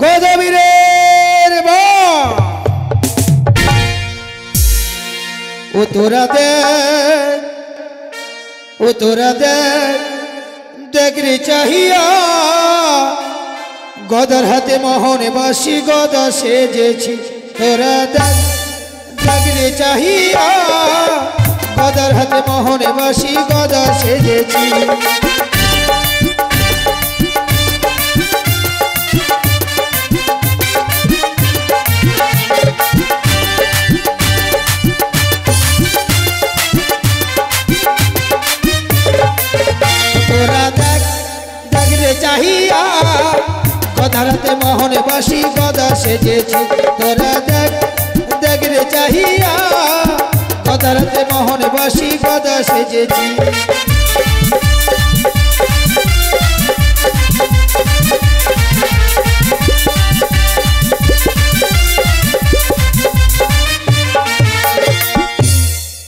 গোদাবীরের বা ও তোরা দেখ দেখ রে চাহিয়া গদার হাতে মোহনে বাসি গদা সেজেছি তোরা দেখ দেখ রে চাহিয়া গদার হাতে মোহনে বাসি গদা সেজেছি চাহিয়া গদারাতে মোহনে বাসি গদা সেজেছি তোরা দেখ দেখ রে চাহিয়া গদারাতে মোহনে বাসি গদা সেজেছি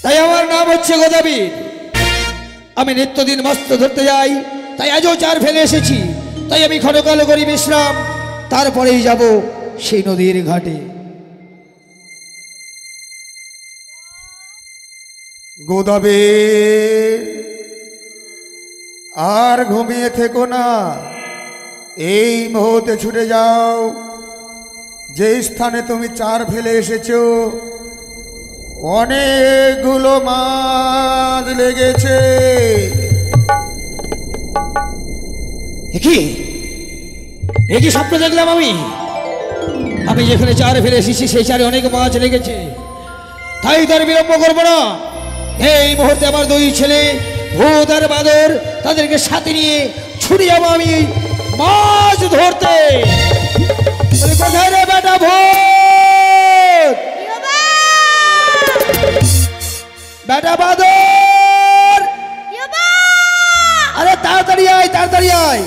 তাই আমার নাম হচ্ছে গোদাবীর। আমি নিত্যদিন মাছ ধরতে যাই, তাই আজও চার ফেলে এসেছি। তাই আমি ক্ষণকাল করি বিশ্রাম, তারপরেই যাব সেই নদীর ঘাটে। গোদাবীর, আর ঘুমিয়ে থেকো না, এই মুহূর্তে ছুটে যাও। যে স্থানে তুমি চার ফেলে এসেছো অনেকগুলো মাছ লেগেছে। একই স্বপ্ন দেখলাম আমি যেখানে চার ফেলে এসেছি সেই চারে অনেক মাছ লেগেছে। তাই তার বিলম্ব করবো না, এই মুহূর্তে আমার দুই ছেলে ভূত আর বাদর তাদেরকে সাথে নিয়ে ছুটে যাবো আমি মাছ ধরতে। কোথায় রে বেটা ভূত, বেটা বাদর, আরে তাড়াতাড়ি আয়, তাড়াতাড়ি আয়।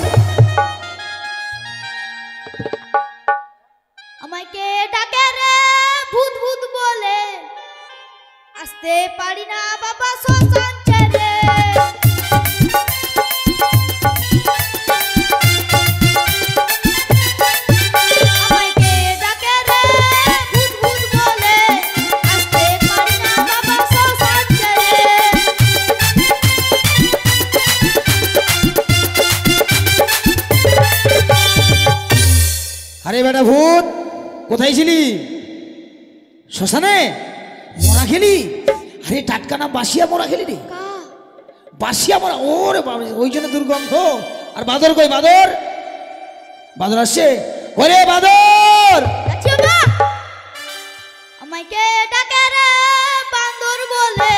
আমাকে ডাকে রে ভূত ভূত বলে, আসতে পারি না বাবা শ্মশান ছেড়ে। আমাকে ডাকে রে ভূত ভূত বলে, আসতে পারি না বাবা শ্মশান ছেড়ে। আরে বেটা ভূত, কোথায় ছিলি? শ্মশানে মরা খেলি? আরে টাটকা না বাসিয়া মরা খেলি রে? বাসিয়া মরা, ওরে বাবা, ওই জন্য দুর্গন্ধ। আর বাদর কই? বাদর, বাদর আসছে। ওরে বাদর, আমাকে ডাকে রে বান্দর বলে,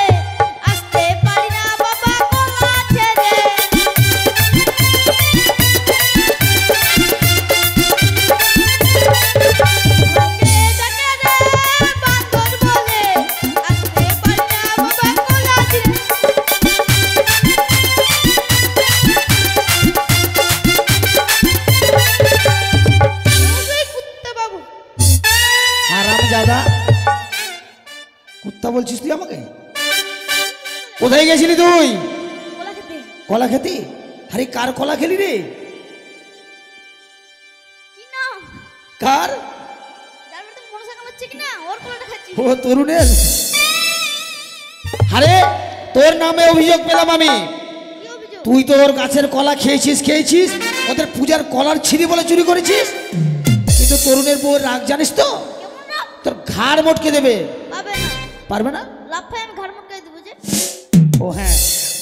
আসতে পারি না বাবা কলা ছেড়ে। কুত্তা বলছিস তুই আমাকে? কোথায় গেছিলি তুই? কলা খেতে। আরে কার কলা খেলি রে? কার? ও তরুণের। আরে তোর নামে অভিযোগ পেলাম আমি। তুই তো ওর গাছের কলা খেয়েছিস, ওদের পূজার কলার ছিঁড়ি বলে চুরি করেছিস। কিন্তু তরুণের বউয়ের রাগ জানিস তো, তোর ঘাড় মটকে দেবে। পারবে না? ও হ্যাঁ,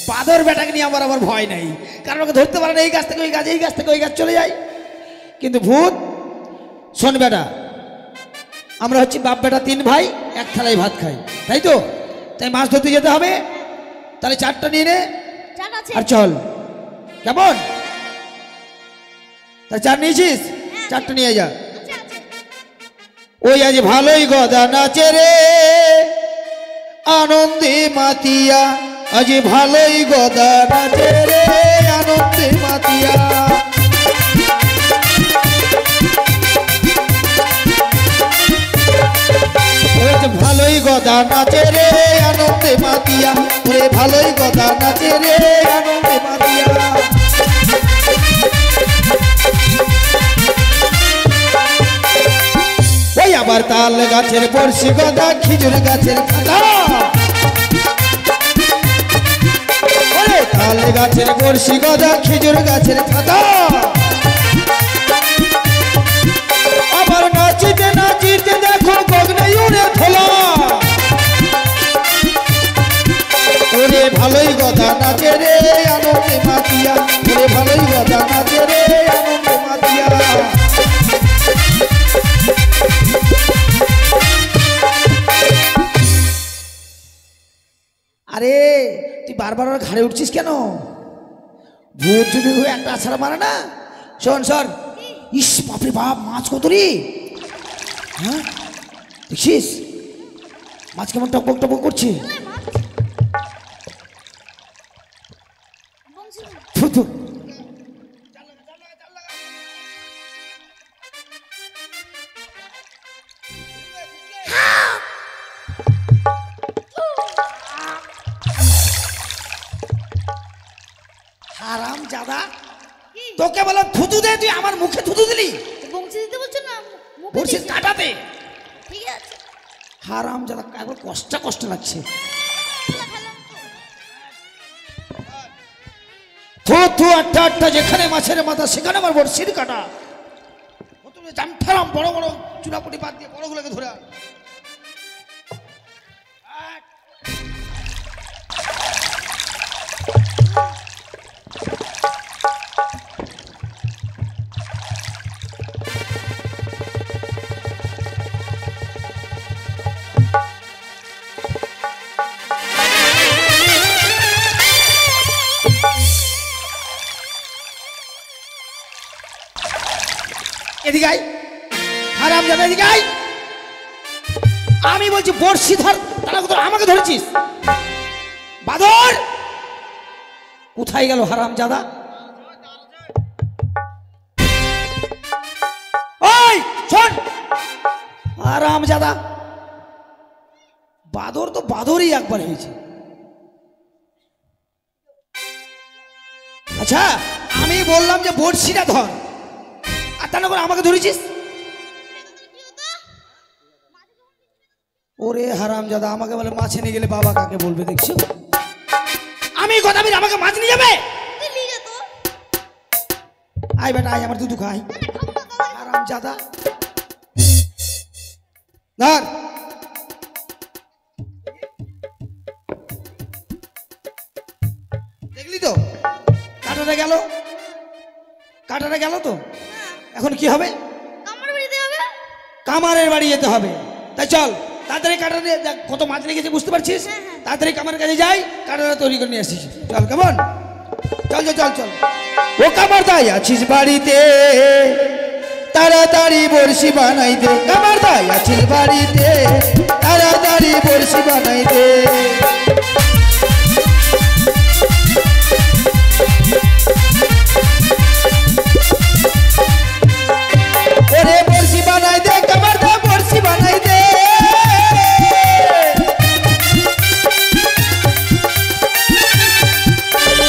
বাদর বেটাকে নিয়ে আমার ভয় নাই, কারণ ওকে ধরতে পারে না। এই গাছ থেকে ওই গাছ, এই গাছ থেকে ওই গাছ চলে যায়। কিন্তু ভূত, শোন বেটা, আমরা হচ্ছি বাপ বেটা তিন ভাই, এক থালায় ভাত খাই, তাই তো? তাই মাছ ধরতে যেতে হবে। তাহলে চারটা নিয়ে নে আর চল, কেমন? তাহলে চার নিয়েছিস? চারটা নিয়ে যা। ওই আজ ভালোই গদা নাচে রে আনন্দে মাতিয়া, আজ ভালোই গদা নাচে রে আনন্দে মাতিয়া। ভালোই গদা নাচে রে আনন্দে মাতিয়া, ভালোই গদা নাচে রে আনন্দে মাতিয়া। আবার তাল গাছের বর্ষি গদা খিজুর গাছের খাতা ওরে তাল গাছের বর্ষি গদা খিজুর গাছের খাতা আবার নাচিতে নাচিতে দেখো গগনে উড়ে ধোলা ওরে ভালোই গদা নাচে রে আনন্দে মাতিয়া ওরে ভালোই গদা নাচে রে আনন্দে মাতিয়া আরে তুই বারবার ওর ঘাড়ে উঠছিস কেন ভূত যদি হয়ে একটা আছাড়া মারে না শোন শোন ইস বাপরে বাপ মাছ কত রে হ্যাঁ দেখছিস মাছ কেমন টপক টপক করছে থু, থু। হারাম জাদা তোকে বললাম থুতু দে তুই আমার মুখে থুতু দিলি বংশী দিতে বলছো না মুখে বলছিস দিছি। কাটাতে ঠিক আছে হারাম জাদা একবার কষ্ট কষ্ট লাগছে থু থু আটটা আটটা যেখানে মাছের মাথা সেখানে আমার বড়শির কাটা প্রথমে জামঠারাম বড় বড় চুনাপুটি বাদ দিয়ে বড়গুলোকে ধরে আন। এদিকে আয় হারাম জাদা এদিকে আয় আমি বলছি বর্ষি ধর তাহলে তো আমাকে ধরেছিস বাদর কোথায় গেল হারাম জাদা ওই শোন হারাম জাদা বাদর তো বাদরই একবার হয়েছে আচ্ছা আমি বললাম যে বর্ষিটা ধর আর তা না করে আমাকে ধরেছিস ওরে হারাম জাদা আমাকে বলে মাছ নিয়ে গেলে বাবা কাকে বলবে দেখছো আমি কথা বলি আমাকে মাছ নিয়ে যাবে তুই নিয়ে যা তো আয় বেটা আয় আমার দুধ খাই হারাম জাদা ধর দেখলি তো কাটাটা গেল কাটাটা গেল তো এখন কি হবে কামড় বেরিয়ে হবে কামারের বাড়ি যেতে হবে তাই চল তাড়াতাড়ি কাটা দিয়ে দেখ কত মাছ লেগেছে বুঝতে পারছিস তাড়াতাড়ি কামারের কাছে যাই কাটাটা তৈরি করে নিয়ে আসিস চল কেমন চল চল চল চল ও কামার দাই আছিস বাড়িতে তাড়াতাড়ি বড়শি বানাই দে কামার দাই আছিস বাড়িতে তাড়াতাড়ি বড়শি বানাই দে ওরে বড়শি বানাই দে কামার দা বড়শি বানাই দে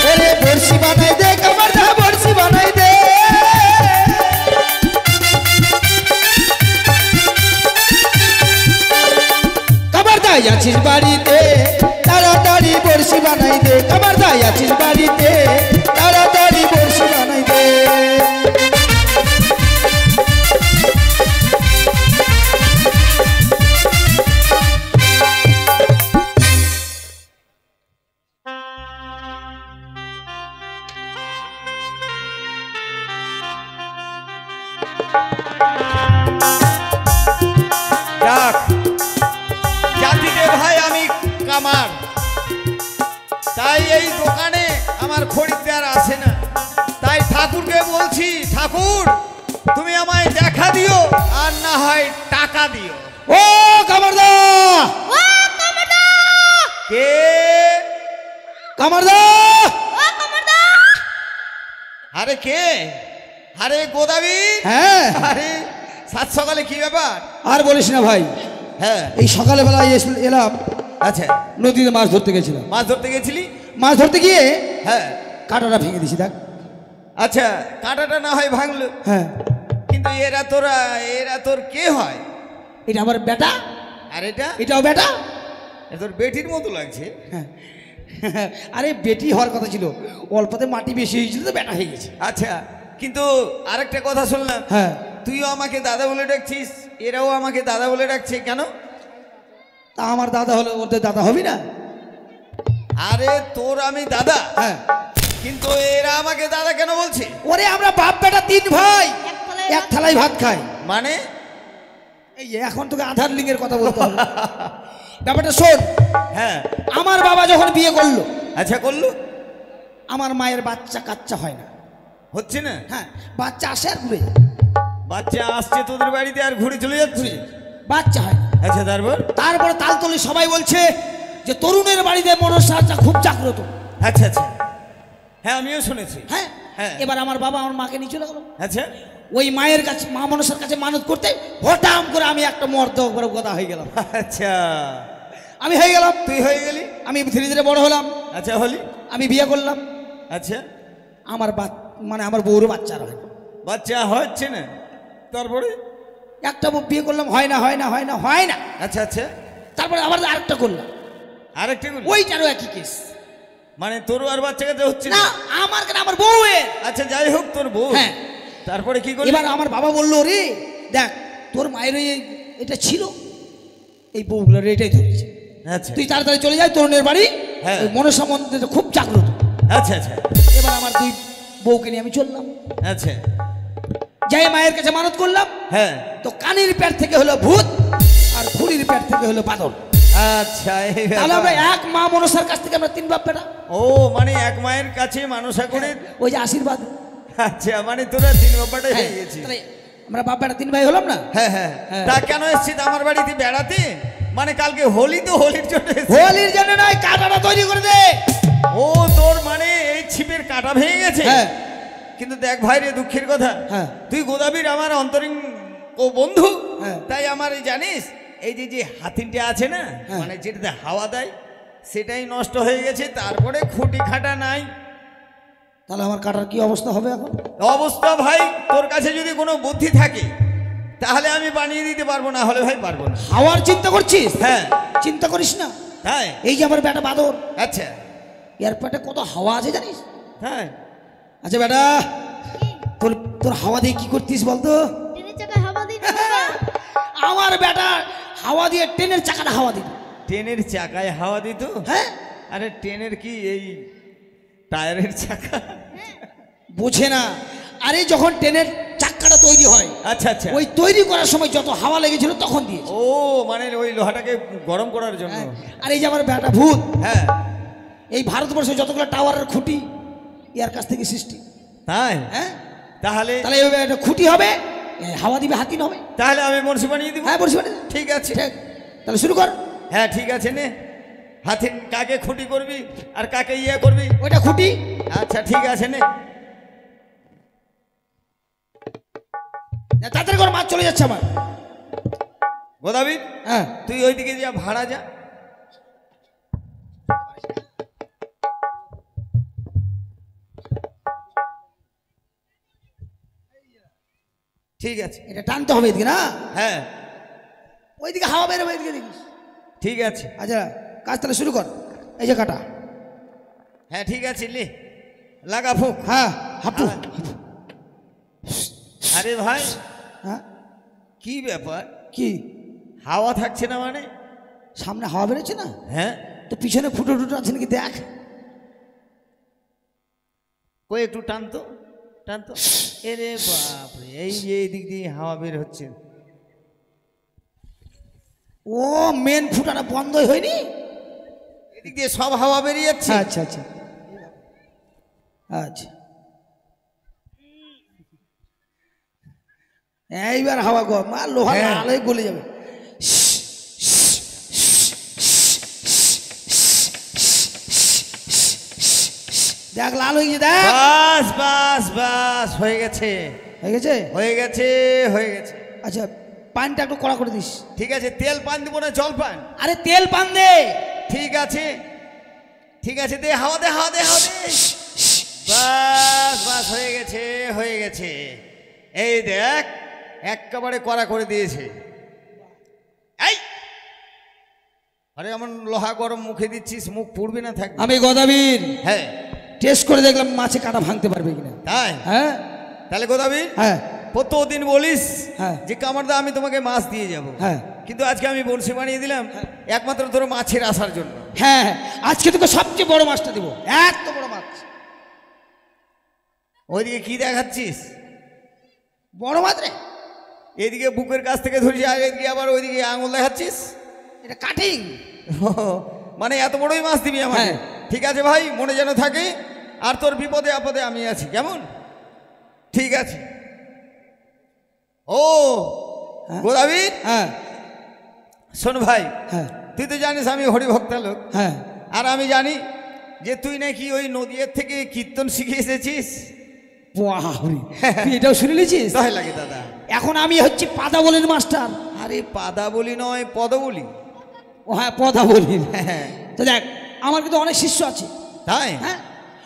ওরে বড়শি বানাই দে কামার দা বড়শি বানাই দে কামার দাই আছিস বাড়িতে তাড়াতাড়ি বড়শি বানাই দে কামার দাই আছিস বাড়িতে তাড়াতাড়ি বড়শি বানাই দে যাক জাতিতে ভাই আমি কামার তাই এই দোকানে আমার খরিদ্দার আসে না তাই ঠাকুরকে বলছি ঠাকুর তুমি আমায় দেখা দিও আর না হয় টাকা দিও ও কামারদা ও কামড়দা কে কামারদা ও কামড়দা আরে কে আরে গোদাবীর হ্যাঁ আরে সাত সকালে কি ব্যাপার আর বলিস না ভাই হ্যাঁ এই সকালে বেলায় এলাম আচ্ছা নদীতে মাছ ধরতে গেছিলাম মাছ ধরতে গেছিলি মাছ ধরতে গিয়ে হ্যাঁ কাঁটাটা ভেঙে দিছি দেখ আচ্ছা কাঁটাটা না হয় ভাঙলো হ্যাঁ কিন্তু এরা তোর কে হয় এটা আমার বেটা, আর এটা এটাও বেটা। এ তোর বেটির মতো লাগছে। হ্যাঁ। আরে বেটি হওয়ার কথা ছিল, অল্পতে মাটি বেশি হয়েছিল তো বেটা হয়ে গেছে। আচ্ছা, কিন্তু আরেকটা কথা শুনলাম, হ্যাঁ, তুইও আমাকে দাদা বলে ডাকছিস, এরাও আমাকে দাদা বলে ডাকছে কেন? তা আমার দাদা হলে ওদের দাদা হবি না? আরে তোর আমি দাদা, হ্যাঁ, কিন্তু এরা আমাকে দাদা কেন বলছে? ওরে আমরা বাপ বেটা 3 ভাই, এক থালায় ভাত খাই। মানে এই এখন তোকে আধার লিঙ্গের কথা বলতে হবে। ব্যাপারটা শোন, হ্যাঁ, আমার বাবা যখন বিয়ে করলো, আচ্ছা করলো, আমার মায়ের বাচ্চা কাচ্চা হয় না। হচ্ছে না? হ্যাঁ, বাচ্চা আসে আর ঘুরে যায়। বাচ্চা আসছে তোদের বাড়িতে আর ঘুরে চলে যাচ্ছে। বাচ্চা হয় না। আচ্ছা, তারপর? তারপরে তালতলি সবাই বলছে যে তরুণের বাড়িতে মনসাটা খুব জাগ্রত। আচ্ছা আচ্ছা, হ্যাঁ আমিও শুনেছি। হ্যাঁ, হ্যাঁ। এবার আমার বাবা আমার মাকে নিয়ে চলে গেল। আচ্ছা, ওই মায়ের কাছে, মা মনসার কাছে মানত করতে হঠাৎ করে আমি একটা মর্দ একবার গদা হয়ে গেলাম। আচ্ছা, আমি হয়ে গেলাম, তুই হয়ে গেলি। আমি ধীরে ধীরে বড় হলাম। আচ্ছা, হলি। আমি বিয়ে করলাম। আচ্ছা, আমার মানে আমার বউরও বাচ্চা হয় না। বাচ্চা হচ্ছে না, তারপরে? একটা বিয়ে করলাম, হয় না হয় না হয় না হয় না। আচ্ছা আচ্ছা, তারপরে আবার আরেকটা করলাম, আরেকটা করলি? ওইটারও একই কেস। মানে তোরও আর বাচ্চা কাচ্চা হচ্ছে না, না? আমার কেন, আমার বউয়ের। আচ্ছা, যাই হোক, তোর বউ। হ্যাঁ। তারপরে কি করলি? এবার আমার বাবা বললো, রে দেখ তোর মায়ের ওই এটা ছিল, এই বউগুলোর এটাই ধরেছে, আচ্ছা তুই তাড়াতাড়ি চলে যাই তরুণের বাড়ি। হ্যাঁ। ওই মনসা মন্দিরটা খুব জাগ্রত। আচ্ছা আচ্ছা এবার আমার 2 বউকে নিয়ে আমি চললাম, আচ্ছা, যাই মায়ের কাছে মানত করলাম। হ্যাঁ, তো কানের পেট থেকে হলো ভূত, আর খুঁড়ির পেট থেকে হলো বাদল। আচ্ছা, এই তাহলে আমরা ব্যাপার। এক মা মনসার কাছ থেকে আমরা 3 বাপ বেটা। ও, মানে এক মায়ের কাছে মানুষা করে। ওই যে আশীর্বাদ। আচ্ছা, মানে তোরা 3 ব্যাপারটাই হ্যাঁ, হয়ে গেছিস। তাহলে আমরা বাপ বেটা 3 ভাই হলাম না? হ্যাঁ হ্যাঁ, হ্যাঁ। তা কেন এসছিস আমার বাড়িতে বেড়াতে? মানে কালকে হোলি, তো হোলির জন্য এসছিস? হোলির জন্য নয়, কাঁটাটা তৈরি করে দে। ও, তোর মানে এই ছিপের কাঁটা ভেঙে গেছে? হ্যাঁ। কিন্তু দেখ ভাই রে, দুঃখের কথা, হ্যাঁ। তুই গোদাবীর আমার অন্তরিং ও বন্ধু। হ্যাঁ। তাই আমার এই জানিস, এই যে হাতিনটা আছে না, হ্যাঁ। মানে যেটাতে হাওয়া দেয়, সেটাই নষ্ট হয়ে গেছে। তারপরে খুঁটি খাটা নাই। তাহলে আমার কাটার কি অবস্থা হবে এখন? অবস্থা ভাই, তোর কাছে যদি কোনো বুদ্ধি থাকে তাহলে আমি বানিয়ে দিতে পারবো, না হলে ভাই পারবো না। হাওয়ার চিন্তা করছিস? হ্যাঁ। চিন্তা করিস না। হ্যাঁ। এই যে আমার বেটা বাদর, আচ্ছা। এর পেটে কত হাওয়া আছে জানিস? হ্যাঁ। আচ্ছা বেটা, তোর তোর হাওয়া দিয়ে কি করতিস বলতো? ট্রেনের চাকায় হাওয়া দিই না বাবা। আমার বেটা হাওয়া দিয়ে ট্রেনের চাকাটা হাওয়া দিত। ট্রেনের চাকায় হাওয়া দিত? হ্যাঁ। আরে ট্রেনের কি এই টায়ারের চাকা? বোঝে না। আরে যখন ট্রেনের চাক্কাটা তৈরি হয়, আচ্ছা আচ্ছা, ওই তৈরি করার সময় যত হাওয়া লেগেছিল তখন দিয়েছে। ও, মানে ওই লোহাটাকে গরম করার জন্য। হ্যাঁ। আর এই যে আমার বেটা ভূত, হ্যাঁ। এই ভারতবর্ষে যতগুলো টাওয়ারের খুঁটি এর কাছ থেকে সৃষ্টি। তাই? হ্যাঁ। তাহলে তাহলে এইভাবে একটা খুঁটি হবে, হাওয়া দিবে, হাতিন হবে। তাহলে আমি মনসি বানিয়ে দিব। হ্যাঁ, বলছি মানে ঠিক আছে। ঠিক। তাহলে শুরু কর। হ্যাঁ ঠিক আছে, নে। হাতিন কাকে খুঁটি করবি আর কাকে ইয়ে করবি? ওইটা খুঁটি। আচ্ছা ঠিক আছে, নে। তাড়াতাড়ি কর, মাছ চলে যাচ্ছে আমার। গোদাবি, হ্যাঁ। তুই ওইদিকে যা, ভাড়া যা। ঠিক আছে। এটা টানতে হবে এদিকে না? হ্যাঁ ওইদিকে হাওয়া বেরোবে, এদিকে দেখিস। ঠিক আছে। আচ্ছা, কাজ তাহলে শুরু কর। এই যে কাটা। হ্যাঁ ঠিক আছে, লে লাগা ফুক। হ্যাঁ, হাঁপু। আরে ভাই, হ্যাঁ, কি ব্যাপার? কি হাওয়া থাকছে না মানে? সামনে হাওয়া বেরোচ্ছে না? হ্যাঁ, তো পিছনে ফুটো টুটো আছে নাকি দেখ। কই একটু টানতো, টানতো। এরে বাপরে, এই যে এই দিক দিয়ে হাওয়া বের হচ্ছে। ও, মেন ফুটাটা বন্ধই হয়নি। এদিক দিয়ে সব হাওয়া বেরিয়ে যাচ্ছে। আচ্ছা আচ্ছা আচ্ছা, এইবার হাওয়া গরম, আর লোহা হ্যাঁ। লাল হয়ে গলে যাবে। দেখ লাল হয়ে গেছে, দেখ। বাস বাস বাস, হয়ে গেছে, হয়ে গেছে। হয়ে গেছে, হয়ে গেছে। আচ্ছা, পানটা একটু কড়া করে দিস। ঠিক আছে, তেল পান দিব না জল পান? আরে তেল পান দে। ঠিক আছে, ঠিক আছে, দে হাওয়া দে, হাওয়া দে, হাওয়া দে। বাস বাস, হয়ে গেছে, হয়ে গেছে। এই দেখ, একেবারে কড়া করে দিয়েছে। আরে এমন লোহা গরম মুখে দিচ্ছিস, মুখ পুড়বে না থাকবে? আমি গদাবীর হ্যাঁ, টেস্ট করে দেখলাম মাছে কাঁটা ভাঙতে পারবে কিনা। তাই? হ্যাঁ তাহলে গোদাবীর হ্যাঁ প্রতিদিন বলিস হ্যাঁ। যে কামারদা আমি তোমাকে মাছ দিয়ে যাব, হ্যাঁ কিন্তু আজকে আমি বড়শি বানিয়ে দিলাম একমাত্র তোর মাছের আসার জন্য। হ্যাঁ হ্যাঁ, আজকে তোকে সবচেয়ে বড় মাছটা দেবো, এত বড় মাছ। ওইদিকে কি দেখাচ্ছিস? বড় মাছ রে, এদিকে বুকের কাছ থেকে ধরছি, আর এদিকে আবার ওইদিকে আঙুল দেখাচ্ছিস। এটা কাটিং। মানে এত বড়ই মাছ দিবি আমাকে? হ্যাঁ। ঠিক আছে ভাই, মনে যেন থাকে। আর তোর বিপদে আপদে আমি আছি, কেমন? ঠিক আছে। ও হ্যাঁ। গোদাবীর, হ্যাঁ শোন ভাই, হ্যাঁ তুই তো জানিস আমি হরিভক্তা লোক, হ্যাঁ আর আমি জানি যে তুই নাকি ওই নদীর থেকে কীর্তন শিখে এসেছিস। বাহরি, তুই এটাও শুনে নিয়েছিস? তাই লাগে দাদা। এখন আমি হচ্ছি পাদা বলির মাস্টার। আরে পাদা বলি নয়, পদ বলি। ও হ্যাঁ, পদা বলি। হ্যাঁ। তো দেখ, আমার কিন্তু অনেক শিষ্য আছে। তাই? হ্যাঁ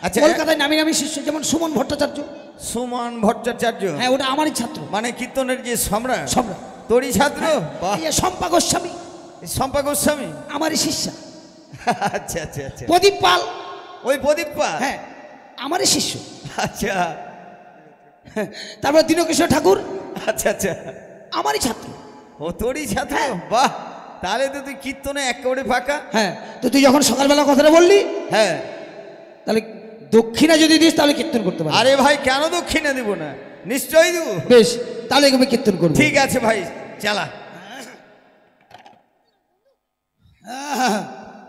আচ্ছা, কলকাতায় নামি নামি শিষ্য, যেমন সুমন ভট্টাচার্য। সুমন ভট্টাচার্য? হ্যাঁ, ওটা আমারই ছাত্র। মানে কীর্তনের যে সম্রাট, সম্রাট। তোরই ছাত্র? বাহ। এই যে শম্পা গোস্বামী শম্পা গোস্বামী? আমারই শিষ্যা। আচ্ছা আচ্ছা আচ্ছা। প্রদীপ পাল, ওই প্রদীপ পাল? হ্যাঁ আমারই শিষ্য। আচ্ছা তারপর দীনকিশোর ঠাকুর, আচ্ছা আচ্ছা, আমারই ছাত্র। ও তোরই ছাত্র? হ্যাঁ। বাহ, তাহলে তো তুই কীর্তনে একেবারে ফাঁকা। হ্যাঁ, তো তুই যখন সকালবেলা কথাটা বললি, হ্যাঁ, তাহলে দক্ষিণা যদি দিস তাহলে কীর্তন করতে পারবি। আরে ভাই কেন দক্ষিণা দিব না, নিশ্চয়ই দেবো। বেশ, তাহলে আমি কীর্তন করবো। ঠিক আছে ভাই, চালা।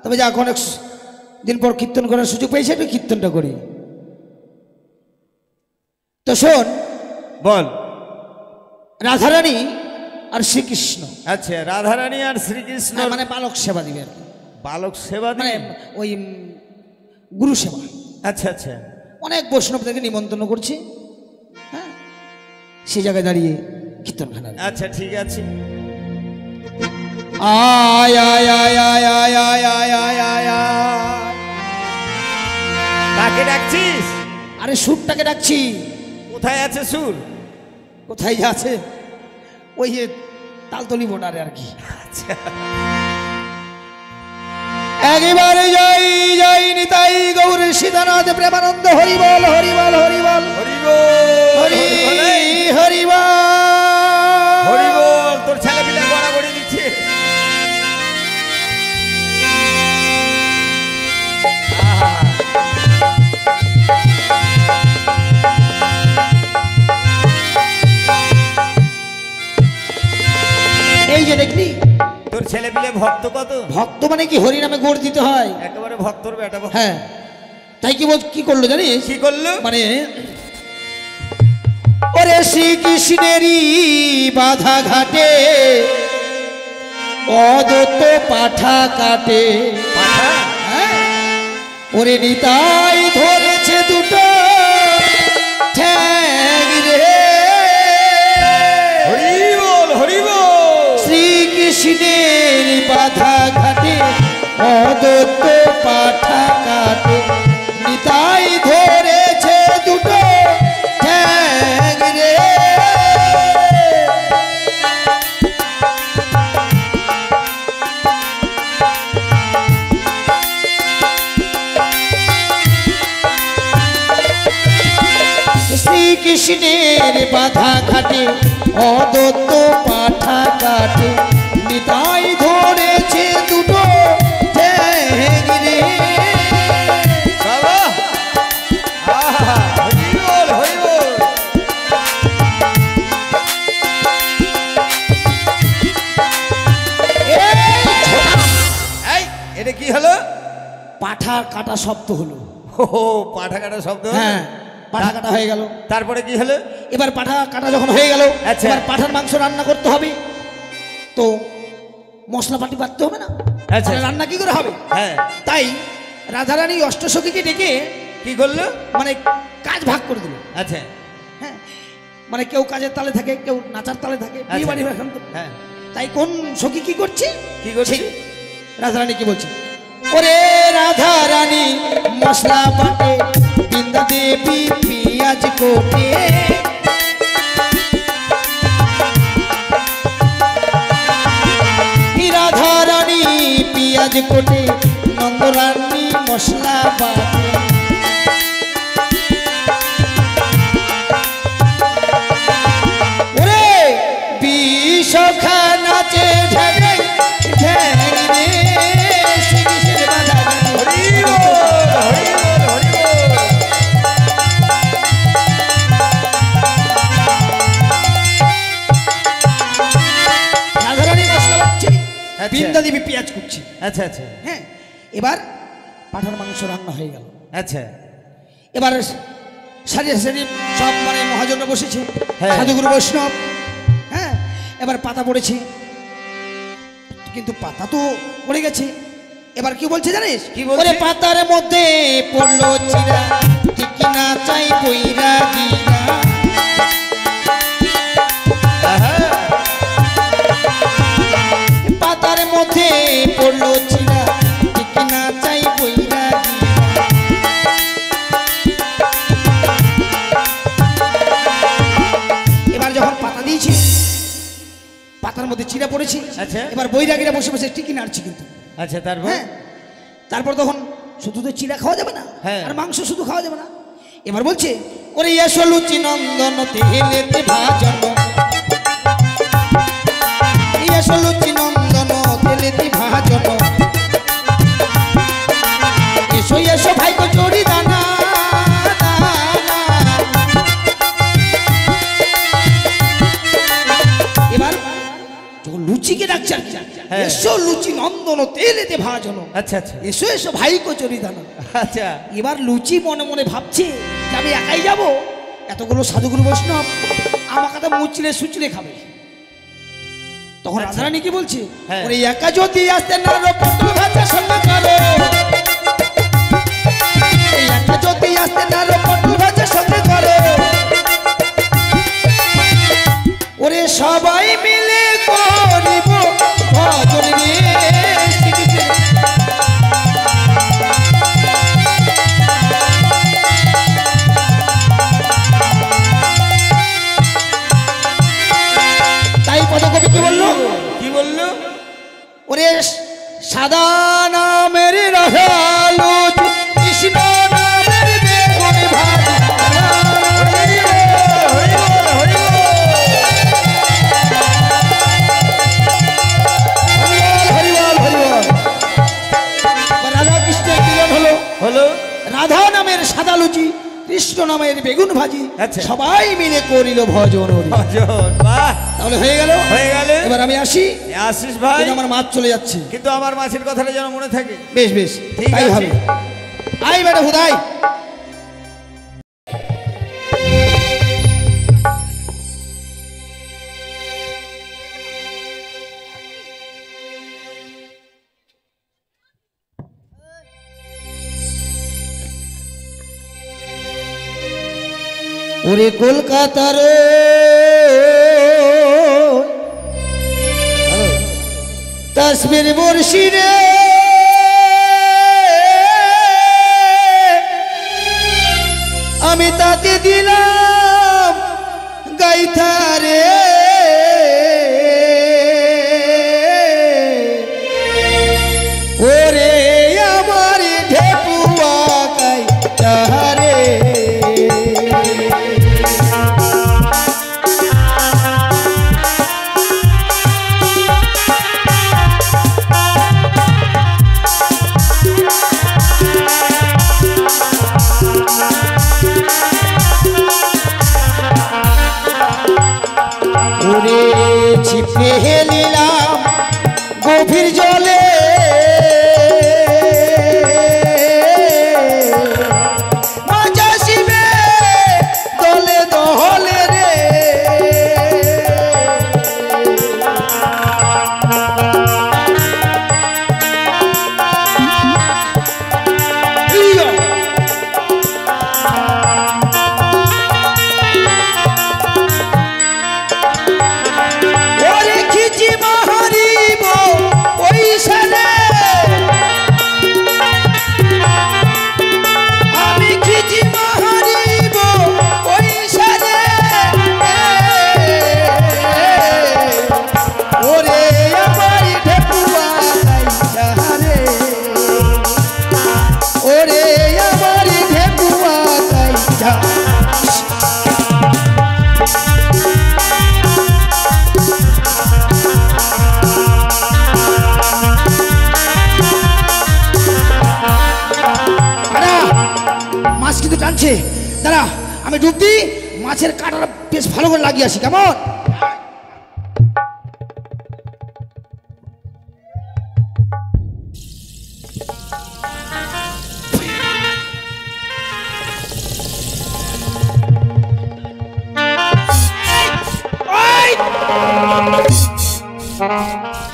তবে যা অনেক দিন পর কীর্তন করার সুযোগ পেয়েছে, একটু কীর্তনটা করি। তো শোন, বল। রাধারানী আর শ্রীকৃষ্ণ, আচ্ছা, রাধারানী আর শ্রীকৃষ্ণ মানে বালক সেবা দিবে আর কি। বালক সেবা মানে দিয়ে? ওই গুরু সেবা। আচ্ছা আচ্ছা। অনেক বৈষ্ণবদেরকে নিমন্ত্রণ করছে, হ্যাঁ সেই জায়গায় দাঁড়িয়ে কীর্তন খানা। আচ্ছা ঠিক আছে। আয় আয় আয় আয় আয় আয় আয় আয় আয় আয়। কাকে ডাকছিস? আরে সুরটাকে ডাকছি। কোথায় আছে সুর? কোথায় যে আছে, ওই যে তালতলি বোর্ডারে আর কি। আচ্ছা, একেবারে যাই যাই নিতাই গৌর সীতানাথ প্রেমানন্দ, হরি বল হরি বল হরি বল হরি বল হরি হরি বল হরি বল। তোর ছেলে পিলে গড়াগড়ি দিচ্ছে। এই যে দেখলি, তোর ছেলে পিলে ভক্ত কত? ভক্ত মানে কি হরি নামে গোড় দিতে হয়? একেবারে ভক্তর বেটা। হ্যাঁ, তাই কি বল, কি করলো জানিস? কি করলো? মানে ওরে শ্রীকৃষ্ণেরই বাধা ঘাটে অদত্ত পাঠা কাটে, পাঠা? হ্যাঁ? ওরে নিতাই ধরেছে দুটো ঠ্যাং রে, হরি বল হরি বল। শ্রীকৃষ্ণের বাধা ঘাটে অদত্ত পাঠা কাটে, নিতাই ধরেছে দুটো ঠ্যাং রে। শ্রীকৃষ্ণের বাধা ঘাটে অদত্ত পাঠা কাটে, নিতাই ধরেছে দুটো ঠ্যাং রে। বাবা, আহা, হরি বল হরি বল। এই, এটা কি হলো? পাঠা কাটা শব্দ হলো। ও, পাঠা কাটা শব্দ হলো? হ্যাঁ, পাঠা কাটা হয়ে গেল। তারপরে কি হলো? এবার পাঠা কাটা যখন হয়ে গেল, আচ্ছা। এবার পাঠার মাংস রান্না করতে হবে, তো মশলাপাতি বাটতে হবে না? আচ্ছা। তাহলে রান্না কি করে হবে? হ্যাঁ, তাই রাধারানী অষ্টসখীকে ডেকে কি করলো? মানে কাজ ভাগ করে দিল। আচ্ছা হ্যাঁ, মানে কেউ কাজের তালে থাকে, কেউ নাচার তালে থাকে, বিয়ে বাড়ি এখন তো। হ্যাঁ, তাই কোন সখী কি করছে? কি করছে? রাধারানী কি বলছে? ওরে রাধারানী মশলা বাটে, বৃন্দা দেবী পিঁয়াজ কোটে, রাধারানী পিঁয়াজ পেঁয়াজ কোটে নন্দরানী মশলা বাটে ওরে বিশখা নাচে ঢেড়ে ঢেড়ে শিশির বাঁধা হরি বল, হরি বল, হরি বল। রাধারানী মশলা বাটছে আচ্ছা। বৃন্দা দেবী পেঁয়াজ কুটছে আচ্ছা আচ্ছা হ্যাঁ এবার পাঠার মাংস রান্না হয়ে গেল আচ্ছা এবার সারি সারি সব মানে মহাজন বসেছে হ্যাঁ। সাধুগুরু বৈষ্ণব হ্যাঁ এবার পাতা পড়েছে কিন্তু পাতা তো পড়ে গেছে এবার কি বলছে জানিস কি বলছে? ওরে পাতার মধ্যে পড়লো চিরা ঠিক না চাই কইরা গিরা আহা, পাতার মধ্যে পড়লো চিরা ঠিক না চাই কইরা গিরা এবার যখন পাতা দিয়েছি পাতার মধ্যে চিরা পড়েছি আচ্ছা। এবার বৈরাগীরা বসে বসে টিকি নাড়ছি কিন্তু আচ্ছা তারপর হ্যাঁ তারপর তখন শুধু তো চিরা খাওয়া যাবে না হ্যাঁ। আর মাংস শুধু খাওয়া যাবে না এবার বলছে ওরে এসো লুচি নন্দন তেলেতে ভাজন এসো লুচি নন্দন তেলেতে ভাজন এসো এসো ভাই কচুরি দানা এবার যখন লুচিকে ডাকছে আর কি, হ্যাঁ। এসো লুচি নন্দন তেলেতে ভাজন আচ্ছা আচ্ছা এসো এসো ভাই কচুরি দানা আচ্ছা এবার লুচি মনে মনে ভাবছে যে আমি একাই যাব এতগুলো সাধুগুরু বৈষ্ণব আমাকে তো মুচড়ে সুচড়ে খাবে তখন আচ্ছা। রাধারানী কি বলছে হ্যাঁ। ওরে একা যদি আসতে না রো পটল ভাজা সঙ্গে করো এই একা যদি আসতে না রো পটল ভাজা সঙ্গে করো ওরে সবাই মিলে করিব ভজন রে শিখিতে তাই পদকবি কি বললো কি বললো ওরে সাদা নামের রসালো কৃষ্ণ নামের বেগুন ভাজা হরি বল, হরি বল, হরি বল। হরিবল হরিবল রাধা কৃষ্ণের মিলন হলো হলো রাধা নামের সাদা লুচি কৃষ্ণ নামের বেগুন ভাজি আচ্ছা। সবাই মিলে করিল ভজন হরি। ভজন বাহ তাহলে হয়ে গেল হয়ে গেলে এবার আমি আসি আশিস ভাই কিন্তু আমার মাছ চলে যাচ্ছে কিন্তু আমার মাছের কথাটা যেন মনে থাকে বেশ বেশ ঠিক তাই আছে। হবে আই বেটা হুদাই ওরে কলকাতার তসবির মুর্শিদে আমি তাতে দিলাম গাইথারে ওরে আমার ঢেকুয়া গাইথারে ওরে ছিপে নিলাম গভীর জলে মাছ আসিবে দলে দহলে রে ওরে খিচি মাহারিব ওই সালে আমি খিচি মাহারিব ওই সালে ওরে আমার ঢেকুয়া গাইছা রে দিয়ে আসি, কেমন?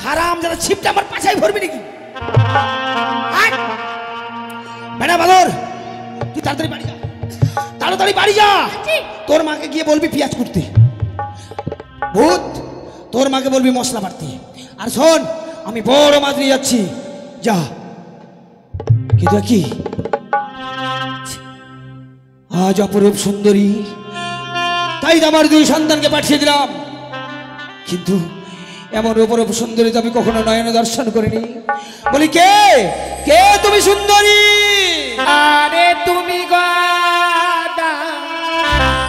হারাম যারা ছিপটা আমার পাছায় ভরবি নাকি? বেড়া বাদর, তুই তাড়াতাড়ি বাড়ি যা, তাড়াতাড়ি বাড়ি যা। তোর মাকে গিয়ে বলবি পেঁয়াজ কুটতে। ভূত, তোর মাকে বলবি মশলা বাড়তে। আর শোন, আমি বড় মাছ নিয়ে যাচ্ছি, যা। কিন্তু কি আজ অপরূপ সুন্দরী, তাই আমার দুই সন্তানকে পাঠিয়ে দিলাম। কিন্তু এমন অপরূপ সুন্দরী তো আমি কখনো নয়নে দর্শন করিনি। বলি, কে কে তুমি সুন্দরী? আরে তুমি গদা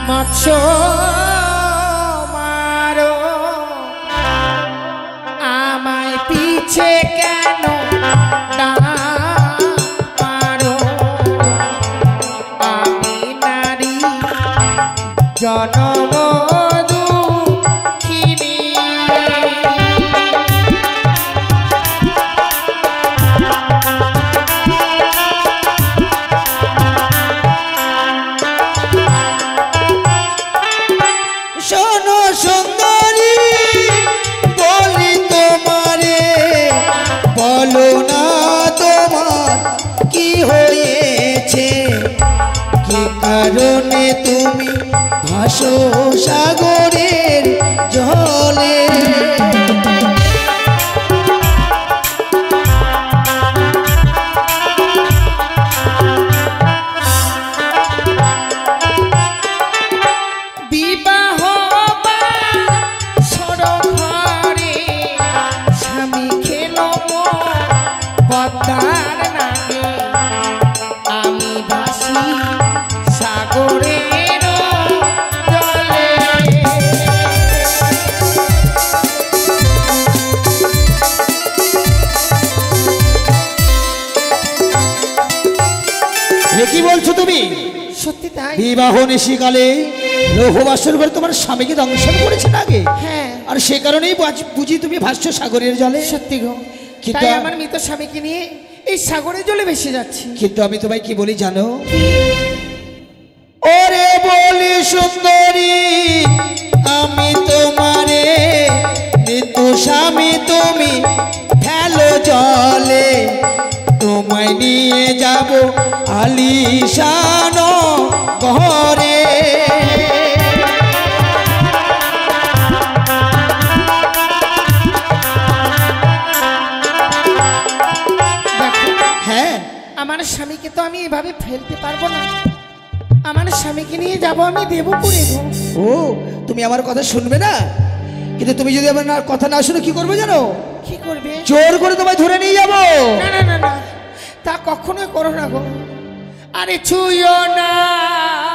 মৎস্য মারো, আমায় পিছে কেন মারো? আমি নারী জনম দুঃখিনী। শোনো সুন্দরী, বলি তোমারে, বলো না তোমার কি হয়েছে, কি কারণে তুমি ভাসো সাগরের জলে? বিবাহ সরঘরে স্বামী খেলো পদ্মার নাগে, আমি ভাসি সাগরের জলে। এ কি বলছো তুমি? সত্যি তাই? বিবাহ নিশিকালে লৌহবাসর ঘরে তোমার স্বামীকে দংশন করেছে না আগে? হ্যাঁ, আর সে কারণেই বুঝি তুমি ভাসছো সাগরের জলে? সত্যি গো। কিন্তু তাই আমার মৃত স্বামীকে নিয়ে এই সাগরের জলে ভেসে যাচ্ছি। কিন্তু আমি তোমায় কি বলি জানো? ওরে বলি সুন্দরী, আমি তোমারে মৃত স্বামী তুমি ফেলো জলে, তোমায় নিয়ে যাব আলিশান ঘরে। হ্যাঁ, আমার স্বামীকে তো আমি এভাবে ফেলতে পারবো না। আমার স্বামীকে নিয়ে যাব আমি দেবপুরে গো। ও, তুমি আমার কথা শুনবে না? কিন্তু তুমি যদি আমার কথা না শুনে কি করবে জানো? কি করবে? জোর করে তোমায় ধরে নিয়ে যাবো। না না না না, তা কখনোই করো না গো। আরে ছুঁয়ো না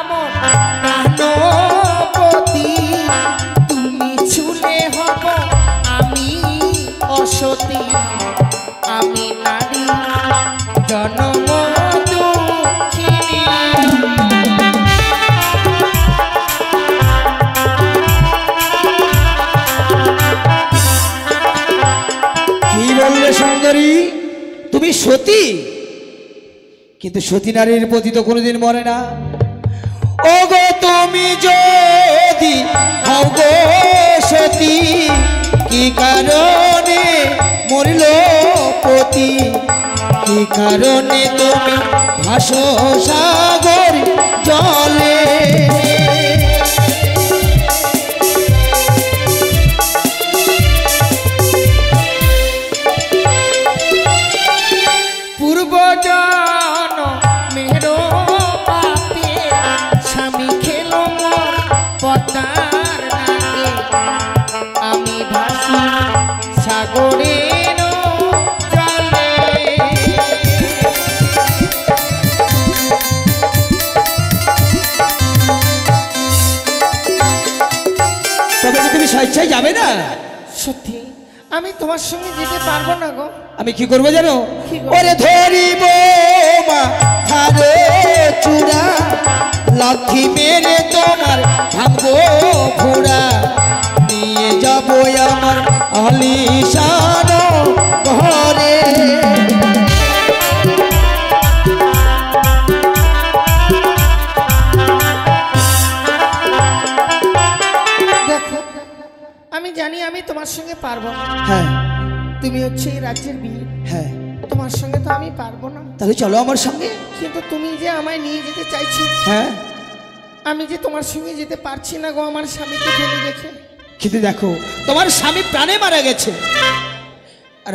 মন প্রাণপতি, তুমি ছুলে হব আমি অসতী। আমি নারী জনম দুঃখিনী। কি বললে সুন্দরী? তুমি সতী? কিন্তু সতী নারীর প্রতি তো কোনোদিন মরে না। ও গো, তুমি যদি হও গো সতী, কি কারণে মরিল পতি? কি কারণে তুমি ভাসো সাগর জলে? পূর্বজন মেরো পাপে স্বামী খেলো মোর পদ্মার নাগে, আমি ভাসি সাগরের জলে। তবে কি তুমি স্বেচ্ছায় যাবে না? সত্যি আমি তোমার সঙ্গে যেতে পারবো না গো। আমি কি করবো জানো? কি করবো? ওরে ধরিব মাথারে চূড়া, লাথি মেরে তোমার ভাঙবো ঘোড়া, নিয়ে যাবো আমার আলিশান ঘরে। দেখো আমি জানি আমি তোমার সঙ্গে পারবো না। হ্যাঁ তুমি হচ্ছে এই রাজ্যের বীর, হ্যাঁ, তোমার সঙ্গে তো আমি পারবো না। তাহলে চলো আমার সঙ্গে। কিন্তু তুমি যে আমায় নিয়ে যেতে চাইছো, হ্যাঁ, আমি যে তোমার সঙ্গে যেতে পারছি না গো, আমার স্বামীকে ফেলে রেখে। কিন্তু দেখো তোমার স্বামী প্রাণে মারা গেছে, আর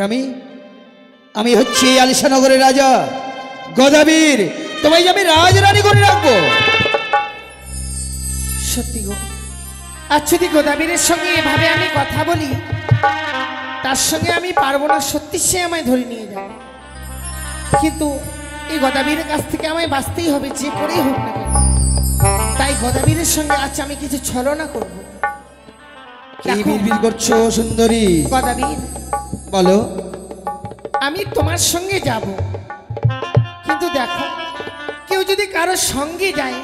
আমি হচ্ছি আলিশানগরের রাজা গদাবীর, তোমায় যে আমি রাজরানী করে রাখবো। সত্যি গো, আর যদি গোদাবীরের সঙ্গে এভাবে আমি কথা বলি, তার সঙ্গে আমি পারবো না, সত্যি সে আমায় ধরে নিয়ে যাবে। কিন্তু এই গোদাবীরের কাছ থেকে আমায় বাঁচতেই হবে, যে করেই হোক না কেন। তাই গোদাবীরের সঙ্গে আজ আমি কিছু ছলনা করব। কি বিড়বিড় করছো সুন্দরী? গোদাবীর, বলো। আমি তোমার সঙ্গে যাব, কিন্তু দেখো কেউ যদি কারো সঙ্গে যায়,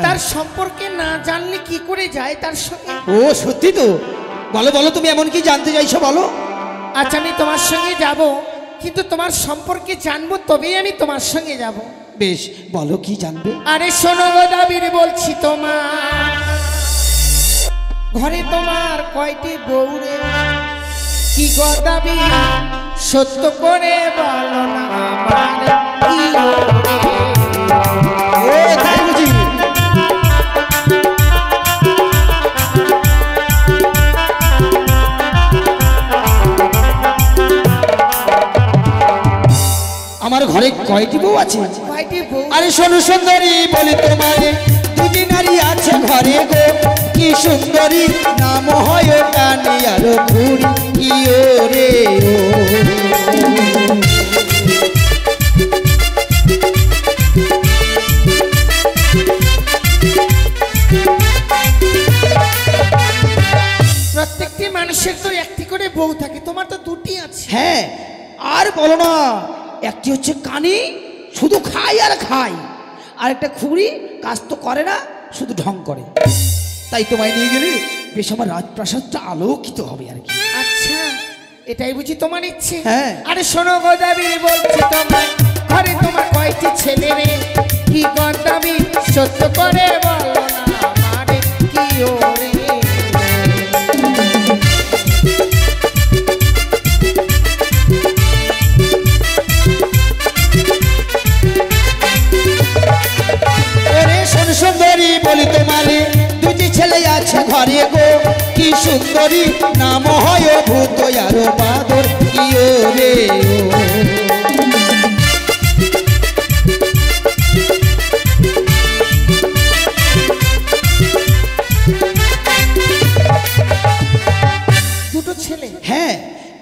তার সম্পর্কে না জানলে কি করে যায় তার সঙ্গে? ও সত্যি তো, বলো বলো তুমি এমন কি জানতে চাইছো বলো। আচ্ছা আমি তোমার সঙ্গে যাব, কিন্তু তোমার সম্পর্কে জানবো তবেই আমি তোমার সঙ্গে যাব। বেশ, বলো কি জানবে। আরে শোনো গোদাবীর, বলছি তোমার ঘরে তোমার কয়টি বউ রে? কি গোদাবীর সত্য করে বলো না আমার কি রে? ও তাই বুঝি? আমার ঘরে কয়টি বউ আছে? কয়টি বউ? আরে শোনো সুন্দরী, বলি তোমারে দুটি নারী আছে ঘরে গো, কি সুন্দরী নাম হয় কানি আর ঘুরি কি ওরে ও। প্রত্যেকটি মানুষের তো একটি করে বউ থাকে, তোমার তো দুটি আছে। হ্যাঁ, আর বলো না, একটি হচ্ছে কানি, শুধু খাই আর খাই, আর একটা খুঁড়ি, কাজ তো করে না, শুধু ঢং করে। তাই তোমায় নিয়ে গেলে বেশ আমার রাজপ্রাসাদটা আলোকিত হবে আর কি। আচ্ছা, এটাই বুঝি তোমার ইচ্ছে? হ্যাঁ। আরে শোনো গোদাবীর, বলছি তোমার ঘরে তোমার কয়টি ছেলে রে? কি গোদাবীর সত্য করে বলো না আমারে কি ওরে? ওরে শোন সুন্দরী, বলি তোমারে দুটি ছেলে আছে ঘরে গো, কি সুন্দরী নাম হয় ভূত আর বাদর কি ওরে ও। দুটো ছেলে? হ্যাঁ,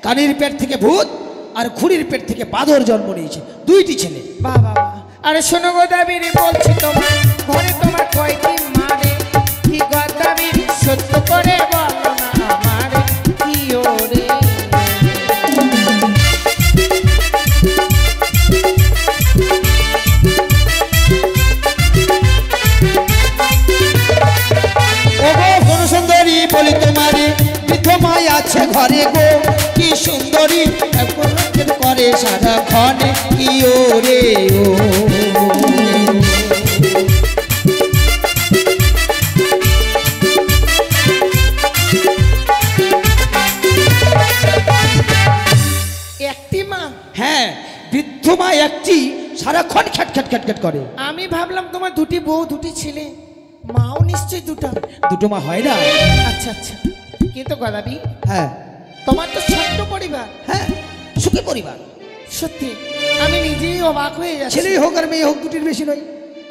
কানির পেট থেকে ভূত আর খুঁড়ির পেট থেকে বাদর জন্ম নিয়েছে, দুইটি ছেলে। বাহ বাহ বাহ। আরে শোনো গোদাবীর, বলছি তোমার ঘরে তোমার কয়টি মারে? কি গোদাবীর সত্য করে বলো না আমারে কি ওরে? ওগো কোন সুন্দরী, বলি তোমারে বৃদ্ধ মাই আছে ঘরে গো, কি সুন্দরী করে সারা ক্ষণে কি ওরে ও। একটি মা? হ্যাঁ, বৃদ্ধ মা একটি, সারাক্ষণ খ্যাট খ্যাট খ্যাট খ্যাট করে। আমি ভাবলাম তোমার দুটি বউ দুটি ছেলে, মাও নিশ্চয়ই দুটো। দুটো মা হয় না? আচ্ছা আচ্ছা, কিন্তু গোদাবী হ্যাঁ তোমার তো ছোট্ট পরিবার। হ্যাঁ, সুখী পরিবার। সত্যি আমি নিজেই অবাক হয়ে যাচ্ছি। ছেলেই হোক আর মেয়ে হোক, দুটির বেশি নয়।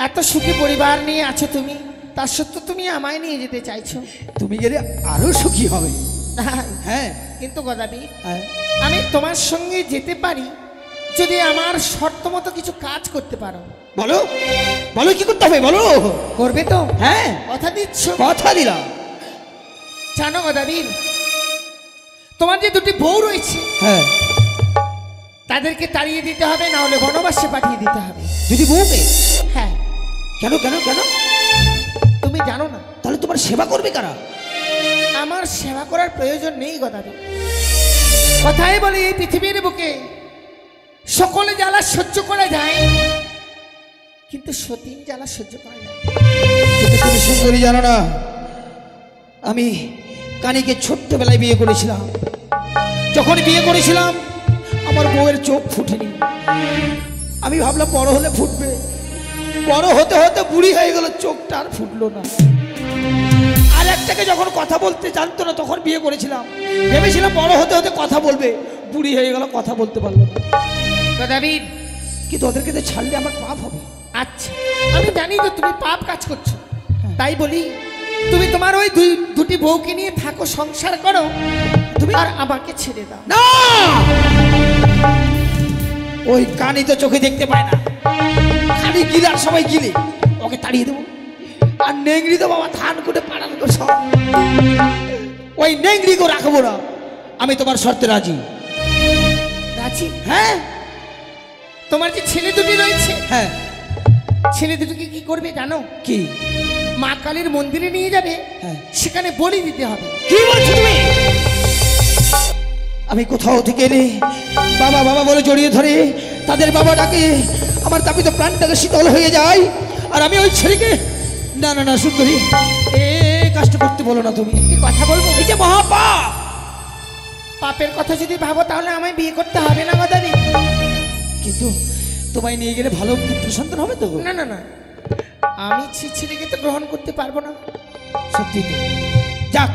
এত সুখী পরিবার নিয়ে আছো তুমি, তার সত্ত্বেও তুমি আমায় নিয়ে যেতে চাইছো। তুমি গেলে আরো সুখী হবে। হ্যাঁ কিন্তু গোদাবী, হ্যাঁ, আমি তোমার সঙ্গে যেতে পারি যদি আমার শর্ত মতো কিছু কাজ করতে পারো। বলো বলো কি করতে হবে বলো। করবে তো? হ্যাঁ, কথা দিচ্ছ? কথা দিলাম। জানো গোদাবীর, তোমার যে দুটি বউ রয়েছে হ্যাঁ, তাদেরকে তাড়িয়ে দিতে হবে, না হলে বনবাসে পাঠিয়ে দিতে হবে। যদি বউকে? হ্যাঁ, কেন কেন কেন? তুমি জানো না তাহলে তোমার সেবা করবে কারা? আমার সেবা করার প্রয়োজন নেই গদাবীর। কথাই বলি, এই পৃথিবীর বুকে সকলে জ্বালা সহ্য করা যায়, কিন্তু সতীন জ্বালা সহ্য করা যায় না। কিন্তু তুমি সুন্দরী জানো না, আমি কানিকে ছোট্টবেলায় বিয়ে করেছিলাম। যখন বিয়ে করেছিলাম আমার বউয়ের চোখ ফুটেনি। আমি ভাবলাম বড় হলে ফুটবে, বড় হতে হতে বুড়ি হয়ে গেল, চোখটা আর ফুটলো না। আর একটাকে যখন কথা বলতে জানতো না তখন বিয়ে করেছিলাম, ভেবেছিলাম বড় হতে হতে কথা বলবে, বুড়ি হয়ে গেল, কথা বলতে পারলো না। গদাবীর, কিন্তু ওদেরকে তো ছাড়লে আমার পাপ হবে। আচ্ছা, আমি জানি তো তুমি পাপ কাজ করছো, তাই বলি তুমি তোমার ওই দুটি বউকে নিয়ে থাকো, সংসার করো, তুমি আর আমাকে ছেড়ে দাও। না, ওই কানি তো চোখে দেখতে পায় না, খালি গিলার সবাই গিলে, ওকে তাড়িয়ে দেবো। আর নেংড়ি তো বাবা ধান কুটে পাড়ানো তো সব, ওই নেংড়িকে রাখবো না। আমি তোমার শর্তে রাজি। রাজি? হ্যাঁ তোমার যে ছেলে দুটি রয়েছে, হ্যাঁ। ছেলে দুটিকে কি করবে জানো? কি? মা কালীর মন্দিরে নিয়ে যাবে, হ্যাঁ। সেখানে বলি দিতে হবে। কি বলছো তুমি? আমি কোথাও থেকে এলে বাবা বাবা বলে জড়িয়ে ধরে তাদের বাবা ডাকে, আমার তাপিত প্রাণটাকে শীতল হয়ে যায়। আর আমি ওই ছেলেকে, না না না সুন্দরী, এ কাজটা করতে বলো না তুমি। কি কথা বলবো? এই যে মহাপাপ, পাপের কথা যদি ভাবো তাহলে আমায় বিয়ে করতে হবে না গদাবীর। কিন্তু তোমায় নিয়ে গেলে ভালো পুত্র সন্তান হবে তো? না না না, আমি ছেলেকে তো গ্রহণ করতে পারবো না। সত্যি তো। যাক,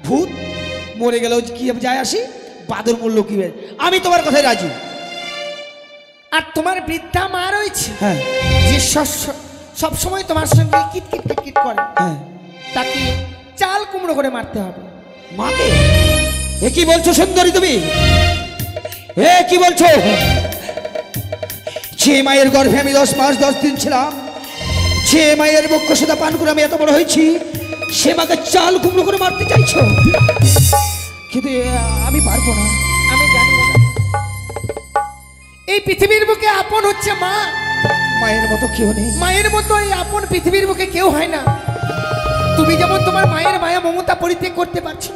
ভূত মরে গেলেও কি যায় আসি, বাদর মূল্য কি? আমি তোমার কথায় রাজি। আর তোমার বৃদ্ধা মা রয়েছে, হ্যাঁ যে সব সময় তোমার সঙ্গে কিটকিট কিটকিট করে, হ্যাঁ। তাকে চাল কুমড়ো করে মারতে হবে। মাকে? এ কি বলছো সুন্দরী তুমি? এ কি বলছো? যে মায়ের গর্ভে আমি 10 মাস 10 দিন ছিলাম, যে মায়ের বক্ষ সুদা পান করে আমি এত বড় হয়েছি, সে মাকে চাল কুমড়ো করে মারতে চাইছো? কিন্তু আমি পারবো না। আমি জানি না, এই পৃথিবীর বুকে আপন হচ্ছে মা, মায়ের মতো কেউ নেই। মায়ের মতো এই আপন পৃথিবীর বুকে কেউ হয় না। তুমি যেমন তোমার মায়ের মায়া মমতা পরিত্যাগ করতে পারছো,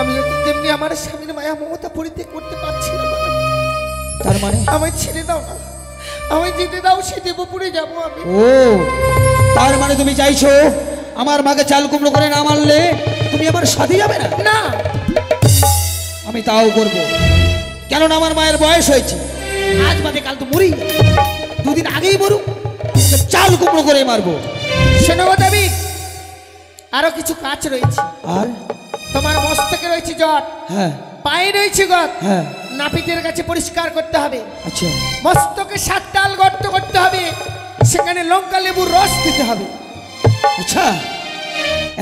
আমিও তো তেমনি আমার স্বামীর মায়া মমতা পরিত্যাগ করতে পারছি না। তার মানে? আমায় ছেড়ে দাও না, আমায় যেতে দাও, সে দেবপুরে যাবো আমি। ও, তার মানে তুমি চাইছো আমার মাকে চাল কুমড়ো করে না মারলে তুমি আমার সাথে যাবে না? না, আমি তাও করব, কেননা আমার মায়ের বয়স হয়েছে। আজ বাদে কাল তো মরি, দুদিন আগেই মরুক, চাল কুমড়ো করে মারবো। শোনো গদাবীর, আরো কিছু কাজ রয়েছে। আর তোমার মস্তকে রয়েছে জট, হ্যাঁ পায়ে রয়েছে গত, হ্যাঁ। নাপিতের কাছে পরিষ্কার করতে হবে। আচ্ছা, মস্তকে 7 তাল গর্ত করতে হবে, সেখানে লঙ্কা লেবুর রস দিতে হবে। আচ্ছা,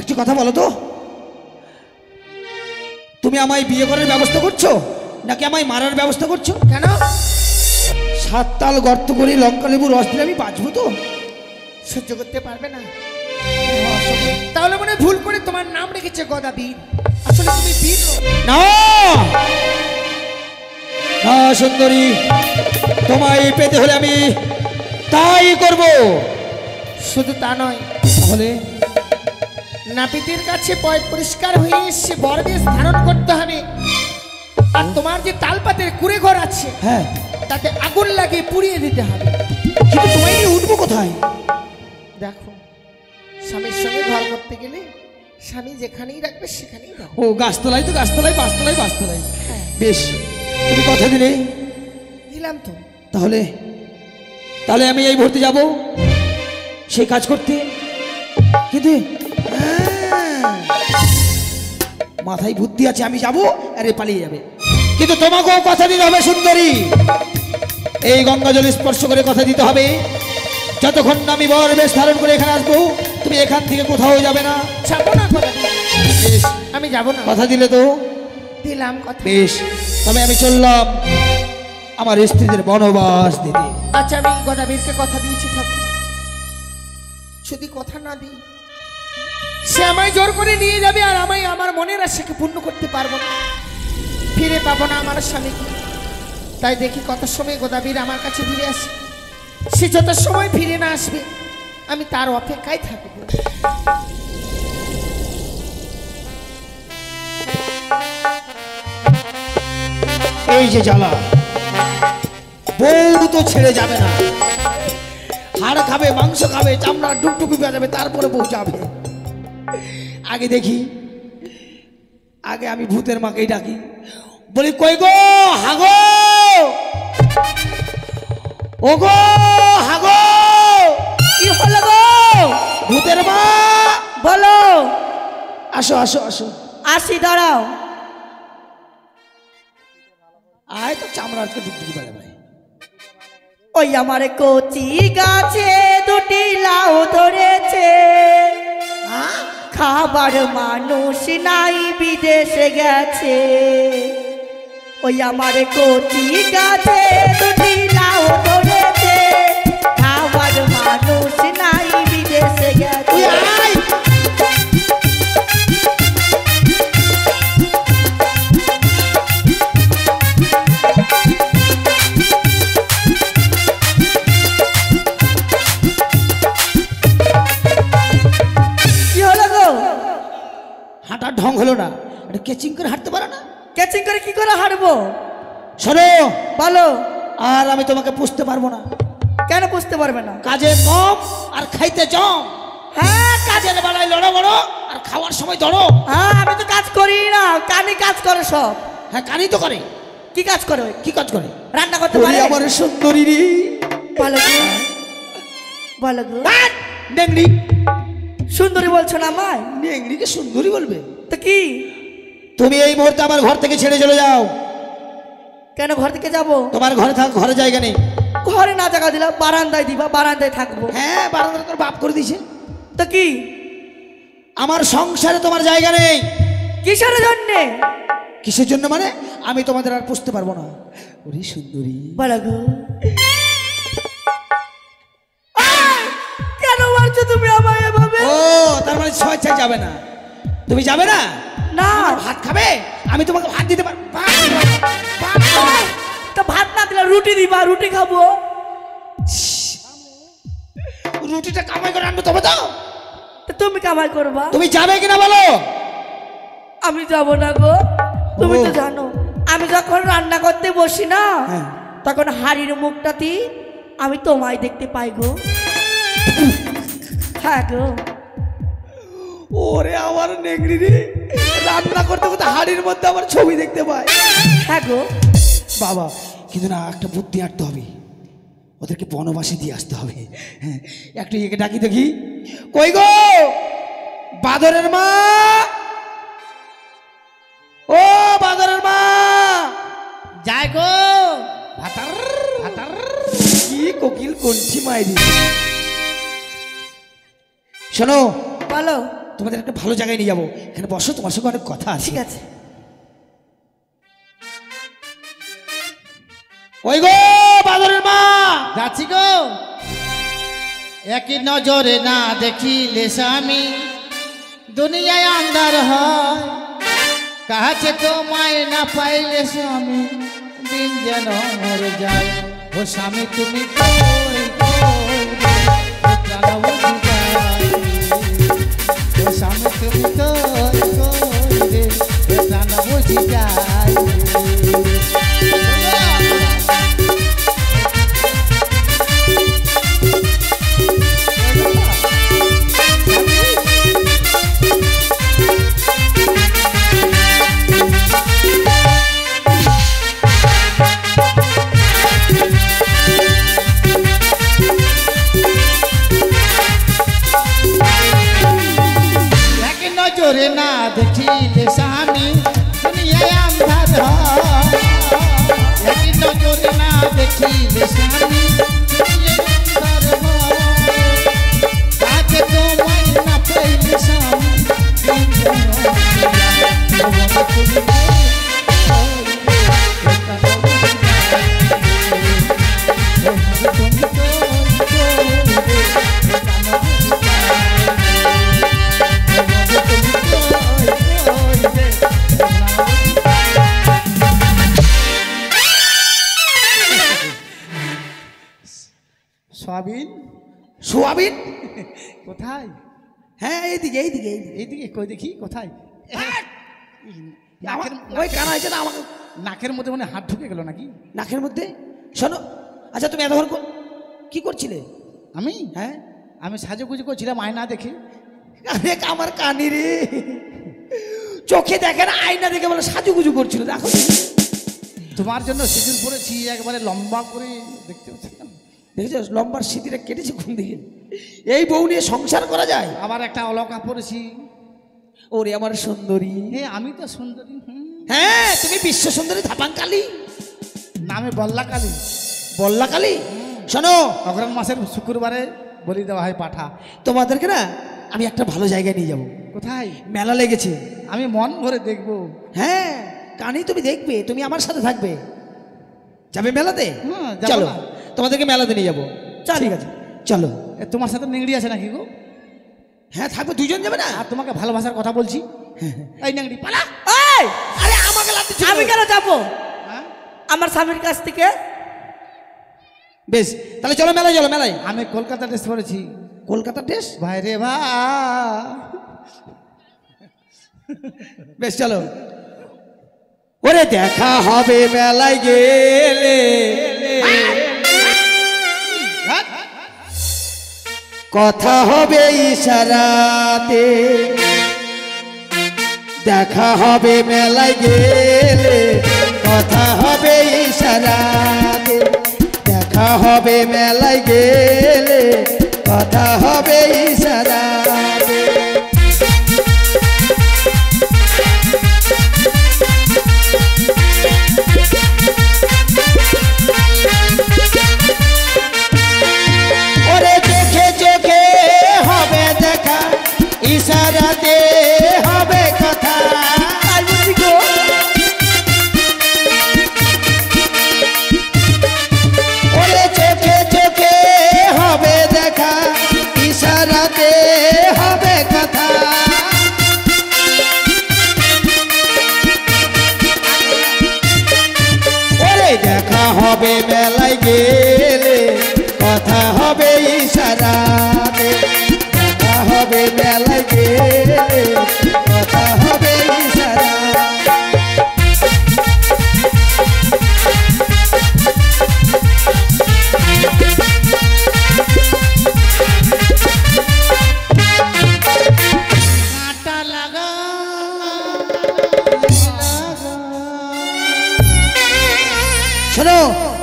একটু কথা বলো তো, তুমি আমায় বিয়ে করার ব্যবস্থা করছো নাকি আমায় মারার ব্যবস্থা করছো? কেন? 7 তাল গর্ত করে লঙ্কা লেবু রস দিলে আমি বাঁচবো তো? সহ্য করতে পারবে না? তাহলে মনে হয় ভুল করে তোমার নাম রেখেছে গদাবীর, আসলে তুমি বীর নও। না না সুন্দরী, তোমায় পেতে হলে আমি তাই করব। শুধু তা নয়, তাহলে নাপিতের কাছে পরিষ্কার হয়ে এসে বরবেশ ধারণ করতে হবে। আর তোমার যে তালপাতের কুড়ে ঘর আছে, হ্যাঁ, তাতে আগুন লাগিয়ে পুড়িয়ে দিতে হবে। কিন্তু তোমায় নিয়ে উঠবো কোথায়? দেখো, স্বামীর সঙ্গে ঘর করতে গেলে স্বামী যেখানেই রাখবে সেখানেই রাখবে। ও, গাছতলায় তো গাছতলায়, বাসতলায় বাসতলায়। বেশ, তুমি কথা দিলে, দিলাম তো। তাহলে তাহলে আমি এই মুহূর্তে যাব সেই কাজ করতে। কিন্তু মাথায় বুদ্ধি আছে, আমি যাব আরে পালিয়ে যাবে। কিন্তু তোমাকেও কথা দিতে হবে সুন্দরী, এই গঙ্গা জল স্পর্শ করে কথা দিতে হবে, যতক্ষণ না আমি বর বেশ ধারণ করে এখানে আসবো তুমি এখান থেকে কোথাও যাবে না। যাবো না গদাবীর, বেশ, আমি যাবো না। কথা দিলে তো? দিলাম কথা। বেশ, তবে আমি চললাম আমার স্ত্রীদের বনবাস দিতে। আচ্ছা, আমি গদাবীরকে কথা দিয়েছি, ঠাকুর যদি কথা না দিই, সে আমায় জোর করে নিয়ে যাবে আর আমায় আমার মনের আশাকে পূর্ণ করতে পারবো না, ফিরে পাবো না আমার স্বামীকে। তাই দেখি কত সময় গোদাবীর আমার কাছে ফিরে আসে। সে যত সময় ফিরে না আসবে আমি তার অপেক্ষায় থাকবো। এই যে জ্বালা, বউ তো ছেড়ে যাবে না, হাড় খাবে, মাংস খাবে, চামড়া ডুকটুকি যাবে, তারপরে বউ যাবে। আগে দেখি, আগে আমি ভূতের মাকেই ডাকি, বলি কই গো হাগো, ও গো হাগো। কি হলো গো? ভূতের মা, বলো। আসো আসো আসো। আসি, দাঁড়াও। আয় তো, চামড়া আজকে ডুকটুকি বাজাবে। ওই আমার কচি গাছে দুটি লাউ ধরেছে, খাবার মানুষ নাই বিদেশে গেছে। ওই আমার কচি গাছে দুটি লাউ ধরেছে, খাবার মানুষ নাই বিদেশে গেছে। হাঁটার ঢং হলো না, এটা কেচিং করে হাঁটতে পারে না। ক্যাচিং করে কি করে হাঁটবো? শোনো, বলো। আর আমি তোমাকে পুষতে পারবো না। কেন বুঝতে পারবে না? কাজে কম আর খাইতে জম। হ্যাঁ, কাজের বেলায় লড়ো বড় আর খাওয়ার সময় ধরো। হ্যাঁ, আমি তো কাজ করি না, কানি কাজ করে সব। হ্যাঁ, কানি তো করে। কি কাজ করে? কি কাজ করে? রান্না করতে ওরে পারে। আমার সুন্দরী রে, বলো গো, বলো গো। নেংড়ি। সুন্দরী বলছো না আমায়? নেংড়িকে সুন্দরী বলবে? তো কি? তুমি এই মুহূর্তে আমার ঘর থেকে ছেড়ে চলে যাও। কেন ঘর থেকে যাব? তোমার ঘরে থাক, ঘরে জায়গা নেই। ঘরে না জায়গা দিলা, বারান্দায় দিবা, বারান্দায় থাকবো। হ্যাঁ, বারান্দায় তোর বাপ করে দিয়েছে। তো কি? আমার সংসারে তোমার জায়গা নেই। কিসের জন্যে? কিসের জন্য মানে? আমি তোমাদের আর পুষতে পারবো না। ওরে সুন্দরী, বলো গো। কেন মারছো তুমি আমায় এভাবে? ও তার মানে স্বেচ্ছায় যাবে না? তুমি যাবে না? না। আমার ভাত খাবে? আমি তোমাকে ভাত দিতে পারবো। তো ভাত না দিলে রুটি দিবা, রুটি খাবো। রুটিটা কামাই করে আনবে তবে তো। তো তুমি কামাই করবা। তুমি যাবে কিনা বলো? আমি যাব না গো। তুমি তো ও। জানো আমি যখন রান্না করতে বসি না, হ্যাঁ। তখন হাড়ির মুখটাতে আমি তোমায় দেখতে পাই গো। হ্যাঁ গো। ওরে আমার নেংড়ি রে, রান্না করতে করতে হাড়ির মধ্যে আমার ছবি দেখতে পাই। হ্যাঁ গো। বাবা, কিন্তু না, একটা বুদ্ধি আটতে হবে, ওদেরকে বনবাসে দিয়ে আসতে হবে। হ্যাঁ, একটু একে ডাকি দেখি। কই গো বাদরের মা, ও বাদরের মা। যাই গো। ভাতার ভাতার, কি কোকিল কণ্ঠি মাইরি। শোনো, বলো। তোমাদের একটা ভালো জায়গায় নিয়ে যাবো, এখানে বসো, তোমার সঙ্গে অনেক কথা আছে। ঠিক আছে। ওই গো বাদরের মা। যাচ্ছি গো। একই নজরে না দেখিলে স্বামী, দুনিয়ায় আন্ধার হয়। কাছে তোমায় না পাইলে স্বামী, দিন যেন মরে যায়। ও স্বামী তুমি কই কই রে, প্রাণ বুঝি যায়। ও স্বামী তুমি কই কই রে, প্রাণ বুঝি যায়। নজরে না দেখিলে স্বামী, দুনিয়ায় আন্ধার হয়। একই নজরে না দেখিলে স্বামী, দুনিয়ায় আন্ধার হয়। কাছে তোমায় না পাইলে স্বামী, দিন যেন মরে যায়। সোয়াবিন। সোয়াবিন? কোথায়? হ্যাঁ এইদিকে এইদিকে এইদিকে। এইদিকে কই দেখি কোথায়? ওই কানা হয়েছে না আমাকে নাকের মধ্যে মানে হাত ঢুকে গেল নাকি? নাকের মধ্যে। শোনো, আচ্ছা তুমি এতক্ষণ কি করছিলে? আমি হ্যাঁ আমি সাজুগুজু করছিলাম আয়না দেখে। আরে আমার কানি রে, চোখে দেখে না আয়না দেখে বলে সাজুগুজু করছিল। দেখো তোমার জন্য সিঁদুর পরেছি একবারে লম্বা করে, দেখতে পাচ্ছিলাম। দেখেছো লম্বার স্মৃতিটা কেটেছে কোন দিকে? এই বউ নিয়ে সংসার করা যায়? আবার একটা অলকা পরেছি। ওরে আমার সুন্দরী। আমি তো সুন্দরী। হ্যাঁ তুমি বিশ্ব সুন্দরী ধাপাঙ্কালী, নামে বল্লা কালী। বল্লা কালী। শোনো, অগ্রহণ মাসের শুক্রবারে বলি দেওয়া হয় পাঠা। তোমাদেরকে না আমি একটা ভালো জায়গায় নিয়ে যাব। কোথায়? মেলা লেগেছে, আমি মন ভরে দেখবো। হ্যাঁ কানি তুমি দেখবে, তুমি আমার সাথে থাকবে। যাবে মেলাতে? হ্যাঁ, যাবো চলো না। তোমাদেরকে মেলাতে নিয়ে যাবো। ঠিক আছে চলো। তোমার সাথে নেংড়ি আছে নাকি গো? হ্যাঁ থাকবে, দুজন যাবে না? আর তোমাকে ভালোবাসার কথা বলছি। এই নেংড়ি পালা। এই, আরে আমাকে লাথি ছিল। আমি কেন যাবো হ্যাঁ? আমার স্বামীর কাছ থেকে? বেশ তাহলে চলো মেলায়, চলো মেলায়। আমি কলকাতা ড্রেস পরেছি। কলকাতা ড্রেস? ভাই রে ভাই। বেশ চলো। ওরে দেখা হবে মেলায় গেলে, কথা হবে ইশারাতে। দেখা হবে মেলায় গেলে, কথা হবে ইশারাতে। দেখা হবে মেলায় গেলে, কথা হবে ইশারাতে। ওরে চোখে চোখে হবে দেখা, ইশারাতে হবে কথা। ওরে চোখে চোখে হবে দেখা, ইশারাতে হবে কথা। ওরে দেখা হবে মেলায় গেলে, কথা হবে ইশারাতে। দেখা হবে মেলায় গেলে, কথা হবে ইশারাতে। কাঁটা লাগা শোনো,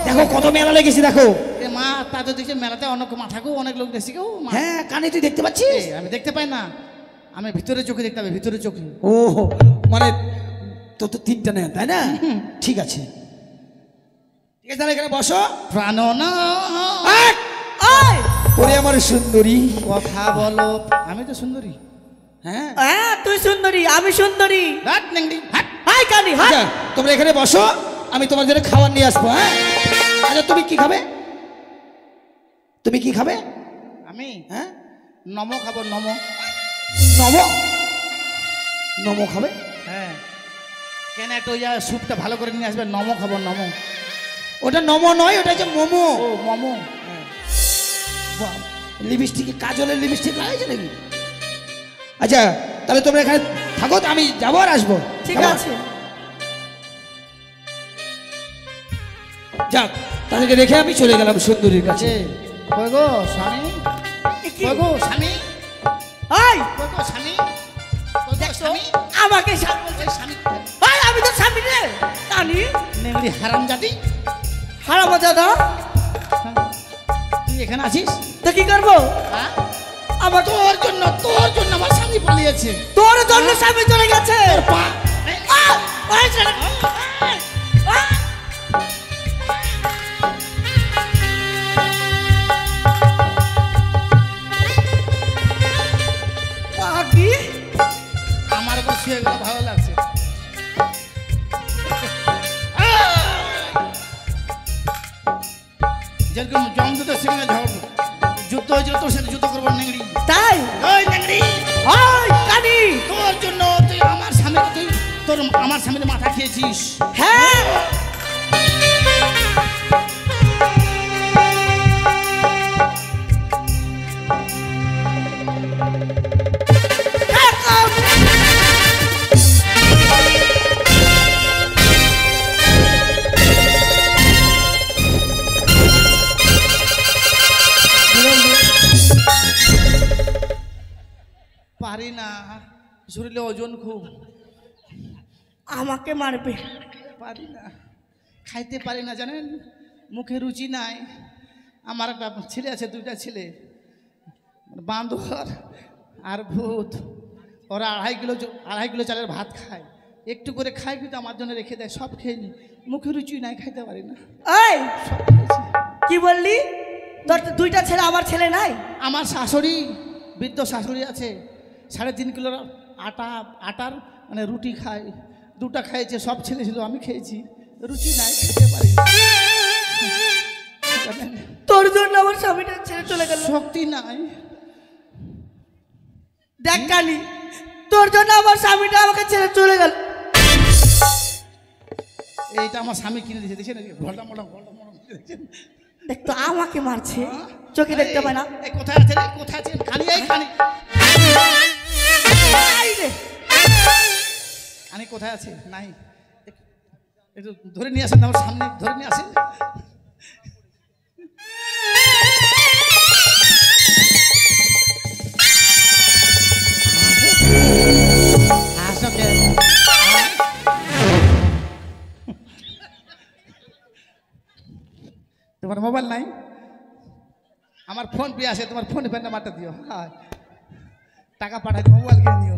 দেখো কত মেলা লেগেছে দেখো। এ মা, তা তো দেখছি মেলাতে অনেক মাথাকেও অনেক লোক দেখছি গো মা। হ্যাঁ কানে তুই দেখতে পাচ্ছিস? আমি দেখতে পাই না, আমি ভিতরে চোখে দেখতে হবে, ভিতরে চোখে। ও মানে তো তো তিনটা নেই তাই না? ঠিক আছে ঠিক আছে, তাহলে এখানে বসো। প্রাণ না আয়! ওরে আমার সুন্দরী। কথা বলো। আমি তো সুন্দরী। হ্যাঁ হ্যাঁ তুই সুন্দরী, আমি সুন্দরী। হাট নেংড়ি হাট। হাই কানি হাই। আচ্ছা তোমরা এখানে বসো, আমি তোমার জন্য খাবার নিয়ে আসবো। হ্যাঁ আচ্ছা তুমি কি খাবে? তুমি কি খাবে? আমি হ্যাঁ নমো খাবো, নমো। নমো? নমো খাবে? হ্যাঁ, কেন একটু ইয়া স্যুপটা ভালো করে নিয়ে আসবে। নমো খাবো, নমো। ওটা নমো নয়, ওটা হচ্ছে মোমো। ও মোমো। লিপস্টিকে কাজলের লিপস্টিক লাগাইছে নাকি? আচ্ছা তাহলে তোমরা এখানে থাকো, আমি যাবো আর আসবো। ঠিক কেমন? আছে। যাক তাদেরকে রেখে আমি চলে গেলাম সুন্দরীর কাছে। কই গো স্বামী? কি? কই গো স্বামী? হাই কই গো স্বামী? কই গো স্বামী? আমাকে স্বামী বলছে। এই স্বামী হাই আমি তো স্বামী রে। কানি নেংড়ি হারামজাদি। হারামো দাদা, তুই এখানে আছিস? তো কি করবো? হ্যাঁ? আমার তোর জন্য আমার স্বামী পালিয়েছে। তোর জন্য স্বামী চলে গেছে। পা ওই ছেলে। কি? আমার উপর শুয়ে গেলে ভালো লাগছে। যেরকম জমদূতের সঙ্গে যুদ্ধ হয়েছিল, তোর সাথে যুদ্ধ করবো নেংড়ি। তাই? ওই নেংড়ি, ওই কানি। তোর জন্য তুই আমার স্বামীকে আমার স্বামীর মাথা খেয়েছিস। হ্যাঁ শরীরে ওজন খুব, আমাকে মারবে। পারি না, খাইতে পারি না জানেন, মুখে রুচি নাই। আমার একটা ছেলে আছে, 2টা ছেলে, বান্দর আর ভূত। ওরা 2.5 কিলো চালের ভাত খায়, একটু করে খায়, কিন্তু আমার জন্য রেখে দেয়। সব খেয়ে নি, মুখে রুচি নাই, খাইতে পারি না। এই সব খেয়েছি। কি বললি? তোর 2টা ছেলে, আমার ছেলে নাই? আমার শাশুড়ি, বৃদ্ধ শাশুড়ি আছে, 3.5 কিলোর আটার মানে রুটি খায়। 2টা খাইছে, সব ছেলে ছিল, আমি খেয়েছি। রুচি নাই, খেতে পারি না। তোর জন্য আমার স্বামীটা ছেড়ে চলে গেল। শক্তি নাই। দেখ কালি, তোর জন্য আমার স্বামীটা আমাকে ছেড়ে চলে গেল। এইটা আমার স্বামী কিনে দিয়েছে, দেখছেন? ঘোলটা মোটা দেখ তো, আমাকে মারছে, চোখে দেখতে পায় না। কোথায় আছে রে? কোথায় আছে? খানি খানি খানি কোথায় আছে? নাই, একটু ধরে নিয়ে আসেন, আমার সামনে ধরে নিয়ে আসেন। তোমার মোবাইল নাই? আমার ফোন পে আছে, তোমার ফোন পে নাম্বারটা দিও। হ্যাঁ, টাকা পাঠাই, মোবাইল কিনে নিও।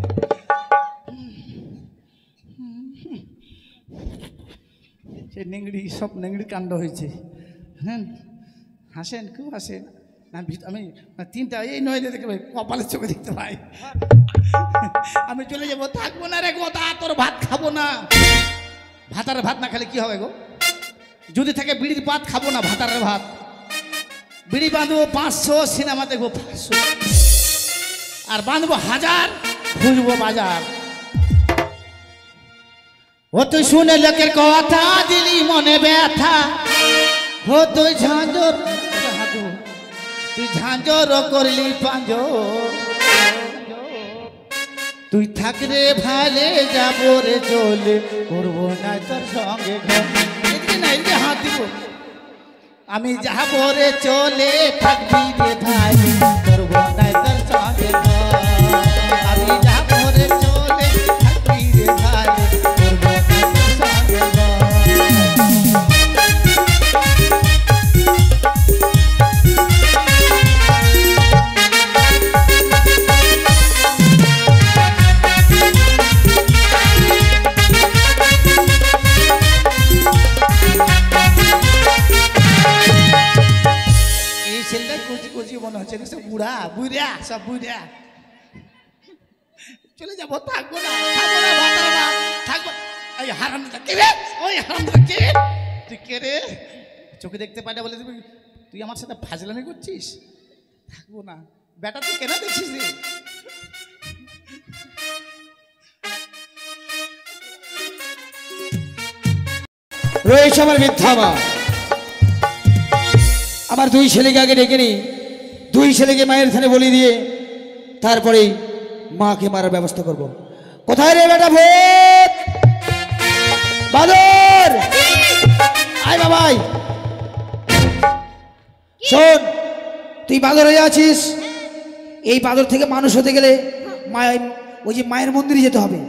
সে নেংড়ি, সব নেংড়ি কাণ্ড হয়েছে। হ্যাঁ, হাসেন, খুব হাসেন। আমি 3টা এই নয় দেখতে পাই, কপালের চোখে দেখতে পাই। আমি চলে যাবো, থাকবো না রে গো, তোর ভাত খাবো না। ভাতারের ভাত না খেলে কি হবে গো? যদি থাকে বিড়ির পাত খাবো না, ভাতারের ভাত। বিড়ি বাঁধবো 500, সিনেমা দেখবো 500, আর বাঁধবো 1000, খুঁজবো বাজার। ও তুই শুনে লোকের কথা, দিলি মনে ব্যথা। ও তুই ঝাঁঝর, তুই ঝাঁঝর করলি পাঁজর। তুই থাকরে ভালে যাবো রে চলে, করবো না তোর সঙ্গে ঘর। হাত দিব, আমি যাবো রে চলে, থাকবি রে ভাই, করবো না তোর সঙ্গে ঘর। আমি যাবো রে চলে, থাকবি রে ভাই, করবো না তোর সঙ্গে ঘর। মনে হচ্ছে সব বুড়া বুড়া, সব বুড়া। চলে যাবো, থাকবো না, খাবো না, ভাতার ভাত থাকবো। এই হারামটা কে রে? ওই হারামটা কে? তুই কে রে? চোখে দেখতে পাই না বলে তুই আমার সাথে ফাজলামি করছিস? থাকবো না। বেটা তুই কেন দেখছিস রে? রয়েছে আমার মিথ্যা মা। আমার 2 ছেলেকে আগে ডেকে নি, 2 ছেলেকে মায়ের থানে বলি দিয়ে তারপরেই মাকে মারার ব্যবস্থা করব। কোথায় রে বেটা ভূত? বাদর, আয় বাবাই। শোন, তুই বাদর হয়ে আছিস। এই বাদর থেকে মানুষ হতে গেলে ওই যে মায়ের মন্দিরে যেতে হবে,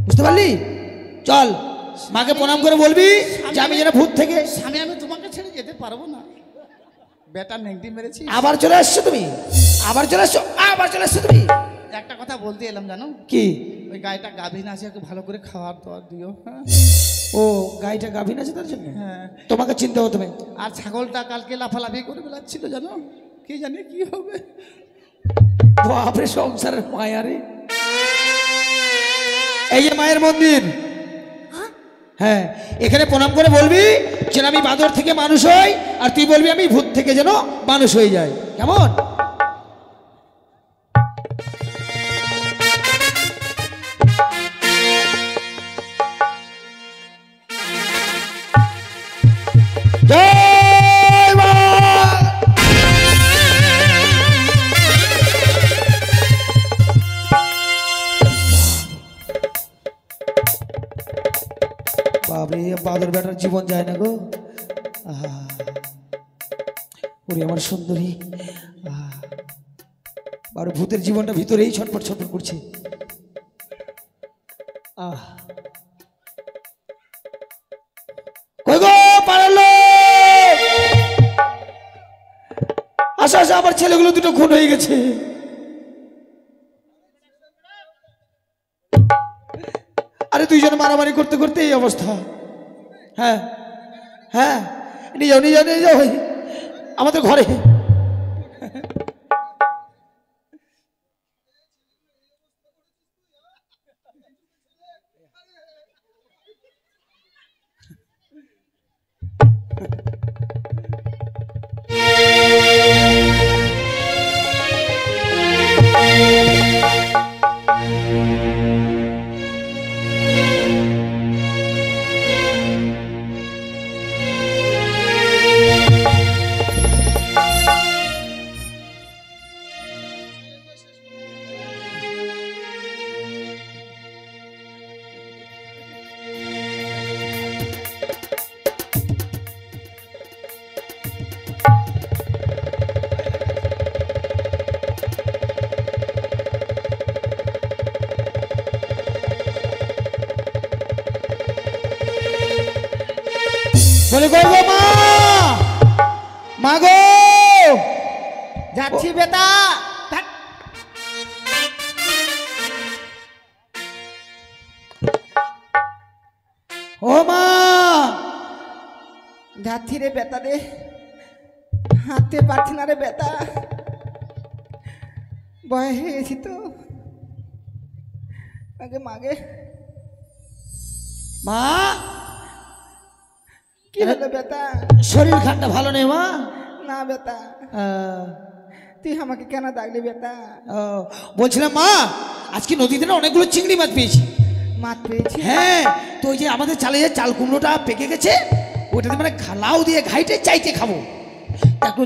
বুঝতে পারলি? চল, মাকে প্রণাম করে বলবি যে আমি যেন ভূত থেকে। স্বামী, আমি তোমাকে ছেড়ে যেতে পারবো না। বেটা নেংটি মেরেছি। আবার চলে আসছো তুমি, আবার চলে আসছো, আবার চলে আসছো তুমি। একটা কথা বলতে এলাম, জানো কি? ওই গাইটা গাভীন আছে, একটু ভালো করে খাওয়ার দাওয়ার দিও। হ্যাঁ, ও গাইটা গাভীন আছে তার জন্য? হ্যাঁ, তোমাকে চিন্তা হতো। আর ছাগলটা কালকে লাফালাফি করে বেড়াচ্ছিল, জানো, কি জানে কি হবে। বাপরে, সংসারের মায়া রে। এই যে মায়ের মন্দির, হ্যাঁ, এখানে প্রণাম করে বলবি যেন আমি বাদর থেকে মানুষ হই, আর তুই বলবি আমি ভূত থেকে যেন মানুষ হয়ে যাই। কেমন? জয় মা। বাবরে, বাদর বেটার জীবন যায় না গো। ওরে আমার সুন্দরী, আর ভূতের জীবনটা ভিতরেই ছটফট ছটফট করছে। কই গো পাড়ালো, আচ্ছা আচ্ছা, আমার ছেলেগুলো দুটো খুন হয়ে গেছে। আরে দুইজন মারামারি করতে করতে এই অবস্থা। হ্যাঁ হ্যাঁ, নিয়ে যাও নিয়ে যাও নিয়ে যাও আমাদের ঘরে। বলে কই গো মা, মা গো, যাচ্ছি বেটা। ও মা, যাচ্ছি রে বেটা রে, হাঁটতে পারছি না রে বেটা, বয়স হয়ে গেছি তো। আগে মাগে মা কি হলো বেটা? শরীর খানটা ভালো নেই মা? না বেটা, তুই আমাকে কেন ডাকলি বেটা? বলছিলাম মা, আজকে নদীতে না অনেকগুলো চিংড়ি মাছ পেয়েছি। মাছ পেয়েছি? হ্যাঁ, তো ওই যে আমাদের চালে যে চাল কুমড়োটা পেকে গেছে, ওটাতে মানে লাউ দিয়ে ঘাইটে চাইতে খাবো। এখন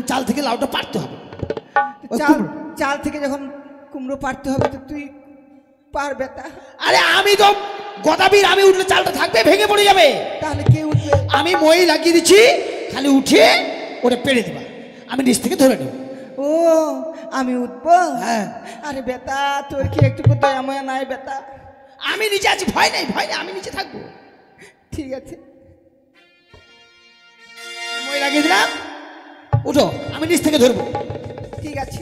চাল থেকে লাউটা পারতে হবে। চাল থেকে যখন কুমড়ো পারতে হবে তো তুই পার বেটা। আরে আমি তো গদাবীর, আমি উঠলে চালটা থাকবে, ভেঙে পড়ে যাবে। তাহলে কে উঠবে? আমি মই লাগিয়ে দিচ্ছি, খালি উঠে ওটা পেরে দেবা, আমি নিচ থেকে ধরে নেব। ও আমি উঠবো? হ্যাঁ। আরে বেটা তোর কি একটু দয়া ময়া নাই বেটা? আমি নিচে আছি, ভয় নেই ভয় নেই, আমি নিচে থাকবো। ঠিক আছে, মই লাগিয়ে দিলাম, উঠো, আমি নিচ থেকে ধরবো। ঠিক আছে।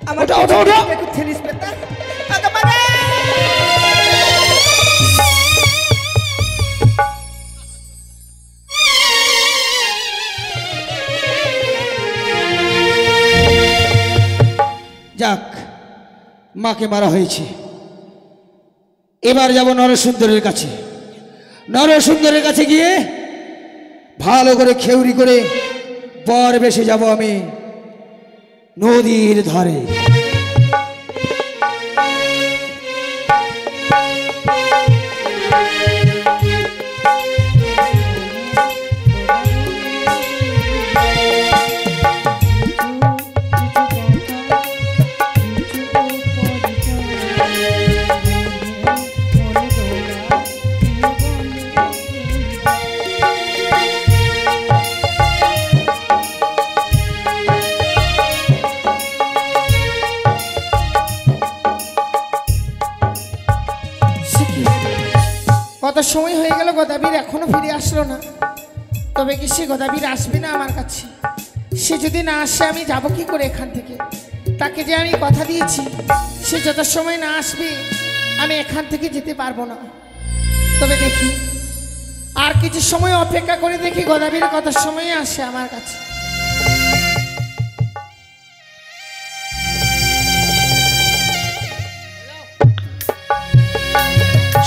আমার ওঠো, ওঠো, ওঠো। একটু ঠেলিস বেটা। আগে মানে যাক, মাকে মারা হয়েছে। এবার যাব নরসুন্দরের কাছে। নরসুন্দরের কাছে গিয়ে ভালো করে খেউরি করে বর বেশে যাব আমি নদীর ধারে। কত সময় হয়ে গেল, গদাবীর এখনো ফিরে আসলো না। তবে কি সে গদাবীর আসবে না আমার কাছে? সে যদি না আসে আমি যাব কি করে এখান থেকে? তাকে যে আমি কথা দিয়েছি সে যত সময় না আসবে আমি এখান থেকে যেতে পারবো না। তবে দেখি আর কিছু সময় অপেক্ষা করে দেখি গদাবীর কত সময় আসে আমার কাছে।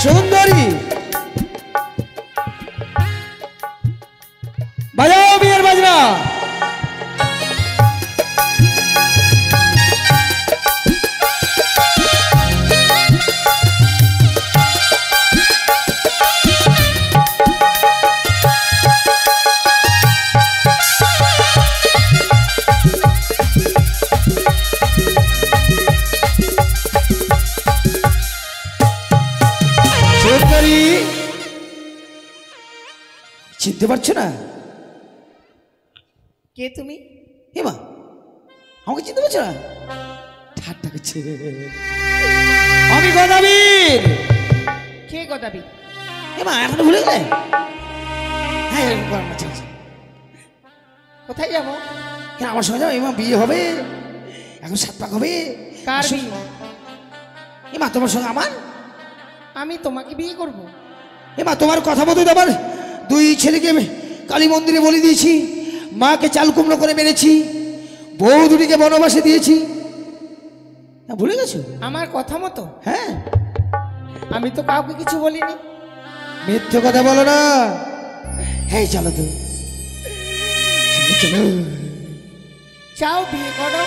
সুন্দরী, বাজাও বিয়ের বাজনা। সুন্দরী, চিনতে পারছো না? কে তুমি? হেমা, আমাকে চিনতে পারছো না? ঠাট্টা করছে। আমি গদাবীর, গদাবি। এমা এখনো ভুলে গেলে? হ্যাঁ এরকম কর না, চল। কোথায় যাবো? কেন আমার সঙ্গে যাও? এমা বিয়ে হবে, এখন 7 পাক হবে। কার বিয়ে? এমা তোমার সঙ্গে আমার? আমি তোমাকে বিয়ে করব? এমা তোমার কথা মতো আমার 2 ছেলেকে কালী মন্দিরে বলি দিয়েছি, মাকে চাল কুমড়ো করে মেরেছি, বউ দুটিকে বনবাসে দিয়েছি। ভুলে গেছো? আমার কথা মতো? হ্যাঁ। আমি তো কাউকে কিছু বলিনি। মিথ্যে কথা বলো না। হ্যাঁ চলো তো, চলো। চাও বিয়ে করো?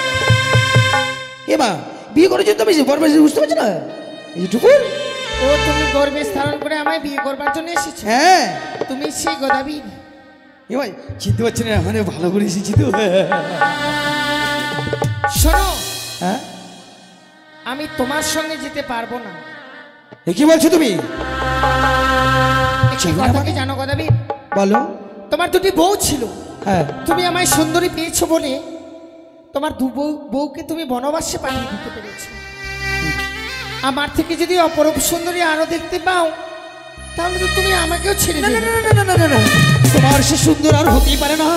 এমা বিয়ে করেছো তো, আমি বনবাসে বুঝতে পারছি না এইটুকু। ও তুমি গর্বে স্থান করে আমায় বিয়ে করবার জন্য এসেছো? হ্যাঁ। তুমি সেই গদাবি? এমাই চিনতে পারছি না, মানে ভালো করে এসেছি তো। শোনো, হ্যাঁ আমি তোমার সঙ্গে যেতে পারবো না। এ কি বলছো তুমি? একটি কথা কি জানো গদাবি? বলো। তোমার 2টি বউ ছিল, হ্যাঁ। তুমি আমায় সুন্দরী পেয়েছো বলে তোমার 2 বউকে তুমি বনবাসে পাঠিয়ে দিতে পেরেছো। আমার থেকে যদি অপরূপ সুন্দরী আরো দেখতে পাও, তাহলে তো তুমি আমাকেও ছেড়ে না না দেবে। না না না না না, তোমার সে সুন্দর আর হতেই পারে না।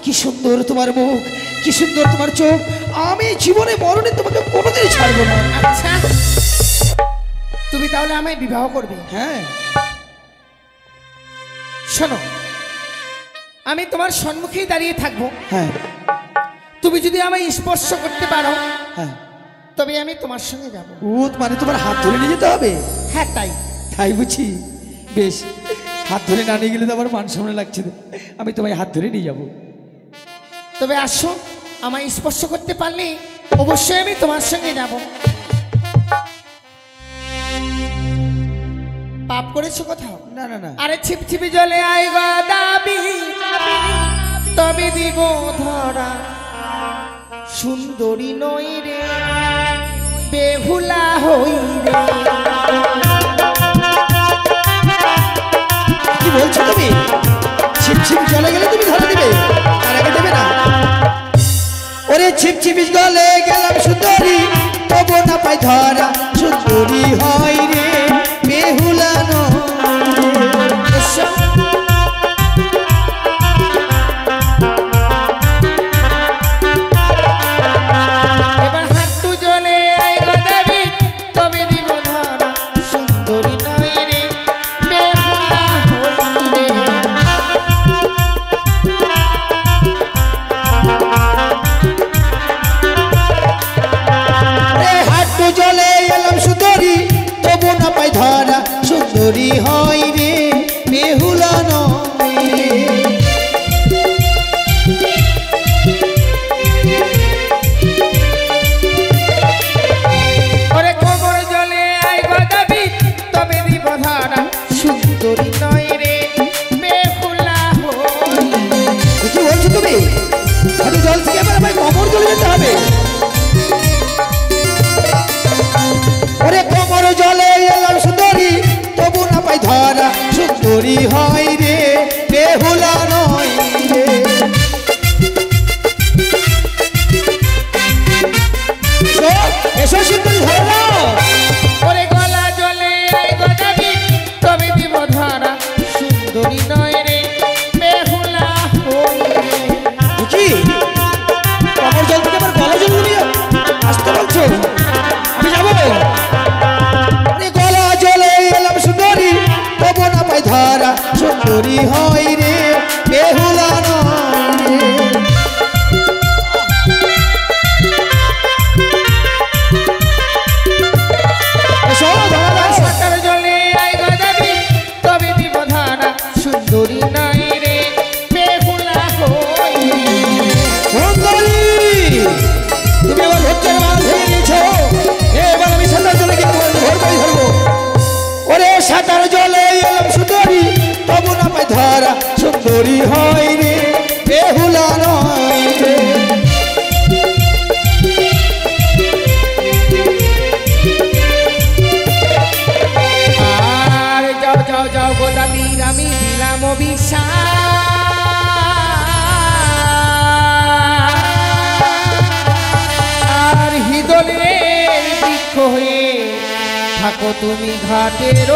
কি সুন্দর তোমার মুখ, কি সুন্দর তোমার চোখ, আমি জীবনে মরণে তোমাকে কোনোদিন ছাড়বো না। আচ্ছা, তুমি তাহলে আমায় বিবাহ করবে? হ্যাঁ। শোনো, আমি তোমার সম্মুখেই দাঁড়িয়ে থাকবো। হ্যাঁ তুমি যদি আমায় স্পর্শ করতে পারো, হ্যাঁ। তবে আমি তোমার সঙ্গে যাব। মানে তোমার হাত ধরে নিয়ে যেতে হবে? হ্যাঁ তাই। তাই বুঝি, বেশ। হাত ধরে না নিয়ে গেলে তো আমার মান সামনে লাগছে না, আমি তোমায় হাত ধরে নিয়ে যাবো। তবে আসো, আমায় স্পর্শ করতে পারলে অবশ্যই আমি তোমার সঙ্গে যাব। পাপ করেছো কোথাও? না না না। আরে ছিপছিপি জলে আই গদাবি, তবে দিব ধরা, সুন্দরী নই রে, বেহুলা হই রে। কি বলছো তুমি? ছিপছিপ জলে গেলে তুমি ধরে দিবে, তার আগে দেবে না? ওরে ছিপছিপি জলে গেলাম সুন্দরী, তবু না পাই ধরা, সুন্দরী হয় রে, বেহুলা নয়। এবার হাঁটু জলে আই গদাবি, তবে দিব ধরা, সুন্দরী নই রে, বেহুলা হই রে। হাঁটু জলে এলাম সুন্দরী, তবু না পাই ধরা, সুন্দরী হয় রে, বেহুলা নয় রে। ওরে কোমর জলে আই গদাবি, তবে দিব ধরা, সুন্দরী নই রে, বেহুলা হই রে। কি বলছো তুমি? হাঁটু জল থেকে আবার আমায় কোমর জলে যেতে হবে? ওরে কোমর জলে এলাম সুন্দরী, তবু না পাই ধরা, সুন্দরী হয় রে, বেহুলা নয় রে। এসো সুন্দরী, ধরে নাও। ওরে গলা জলে আই গদাবি, তবে দিব ধরা, সুন্দরী নই রে, বেহুলা হই রে। কি কোমর জল থেকে আবার গলা জল নিয়ে আসতে বলছো? আমি যাবো। গলা জলে এলাম সুন্দরী, তবু না পাই ধরা, সুন্দরী হয় রে, বেহুলা নয় রে। এসো, ধরা দাও। সাঁতার জলে আই গদাবি, তবে দিব ধরা, সুন্দরী নই রে, বেহুলা হই রে। সুন্দরী, তুমি আমার ভক্তের মাল ধরে নিয়েছো, এবার আমি সাঁতার জলে কিন্তু ধরবই ধরবো। ওরে সাঁতার জলে এলাম সুন্দরী, তবু না পাই ধরা, সুন্দরী হয় রে, বেহুলা নয় রে। আর যাও যাও যাও গদাবির, আমি দিলাম অভিশাপ। আর হিদলের বৃক্ষ হয়ে থাকো তুমি ঘাটের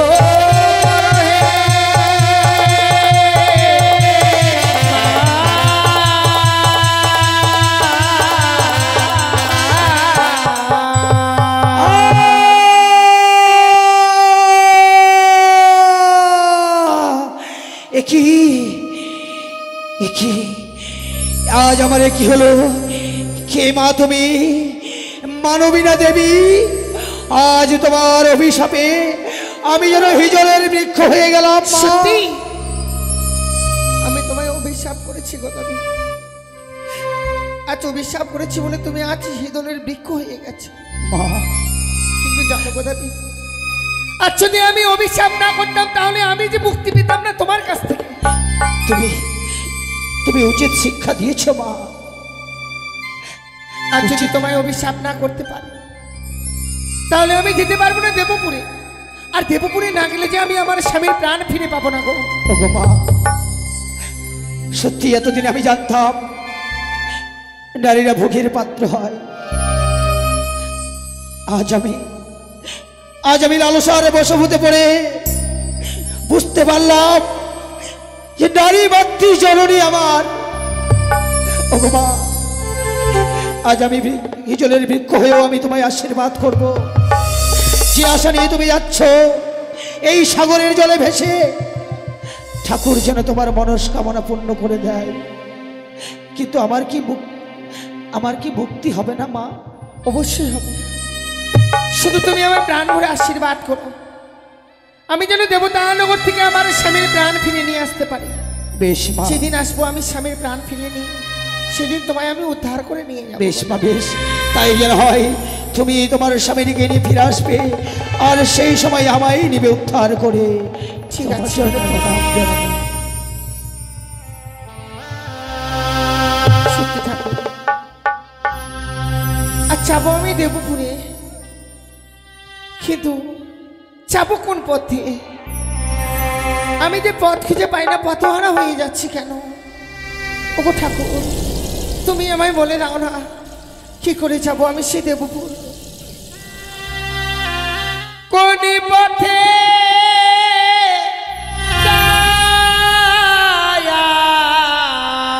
একই একই আজ আমার কি হলো? কে মা তুমি? মানবীনা দেবী, আজ তোমার অভিশাপে আমি যেন হিজলের বৃক্ষ হয়ে গেলাম। মা। সত্যি আমি তোমায় অভিশাপ করেছি গোদাবি, আজ অভিশাপ করেছি বলে তুমি আজ হিজলের বৃক্ষ হয়ে গেছে। মা, কিন্তু জানো গোদাবি, আজ যদি আমি অভিশাপ না করতাম তাহলে আমি যে মুক্তি পেতাম না তোমার কাছ থেকে। তুমি তুমি উচিত শিক্ষা দিয়েছো মা। আর যদি তোমায় অভিশাপ না করতে পারি তাহলে আমি যেতে পারবো না দেবপুরে। আর দেবপুরে না গেলে যে আমি আমার স্বামীর প্রাণ ফিরে পাবো না গো। ওগো মা, সত্যি এতদিন আমি জানতাম নারীরা ভোগের পাত্র হয়। আজ আমি লালসার বশভূতে পড়ে বুঝতে পারলাম যে নারী মাতৃ জননী আমার। ওগো মা, আজ আমি হিজলের বৃক্ষ হয়েও আমি তোমায় আশীর্বাদ করব। যে আশা নিয়ে তুমি যাচ্ছ এই সাগরের জলে ভেসে, ঠাকুর যেন তোমার মনস্কামনা পূর্ণ করে দেয়। কিন্তু আমার কি মুক্তি হবে না মা? অবশ্যই হবে, শুধু তুমি আমার প্রাণ ভরে আশীর্বাদ করো, আমি যেন দেবতানগর থেকে আমার স্বামীর প্রাণ ফিরে নিয়ে আসতে পারি। বেশ মা, সেদিন আসবো আমি স্বামীর প্রাণ ফিরে নিয়ে, সেদিন তোমায় আমি উদ্ধার করে নিয়ে যাবো। বেশ মা, বেশ তাই যেন হয়। তুমি তোমার স্বামীকে নিয়ে ফিরে আসবে, আর সেই সময় আমায় নিবে উদ্ধার করে। ঠিক আছে। তোমার চরণে প্রণাম জানাবো। সত্যি থাকো। আর যাবো আমি দেবপুরে, কিন্তু যাবো কোন পথ দিয়ে? আমি যে পথ খুঁজে পাই না, পথহারা হয়ে যাচ্ছি কেন? ওগো ঠাকুর, তুমি আমায় বলে দাও না কি করে যাবো আমি সে দেবপুর? কোন পথে যাই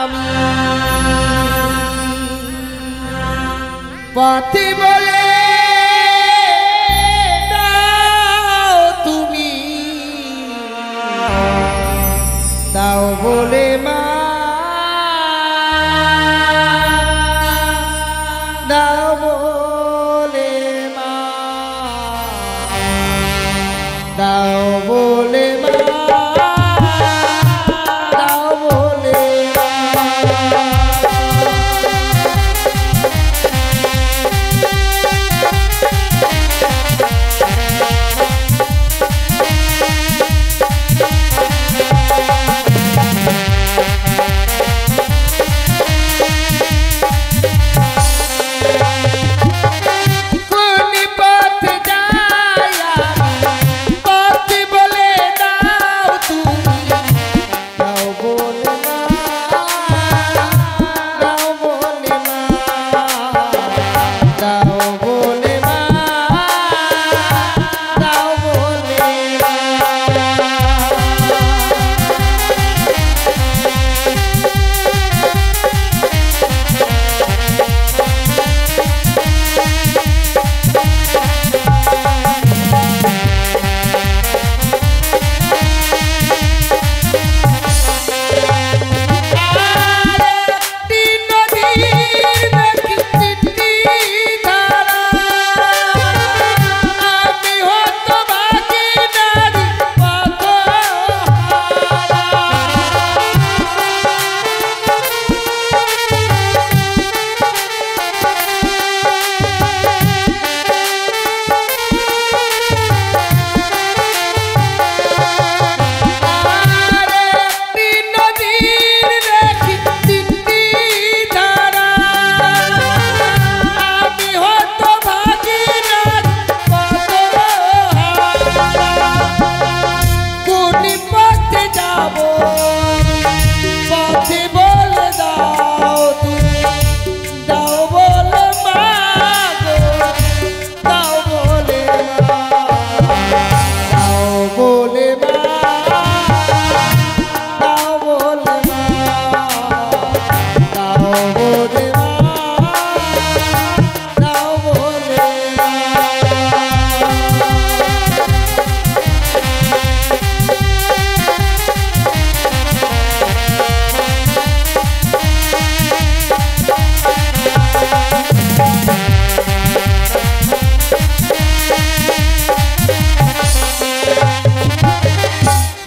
আমি? পথে বলে দাও তুমি, দাও বলে মা, দাও বলে মা,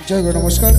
জয় গুরু, নমস্কার।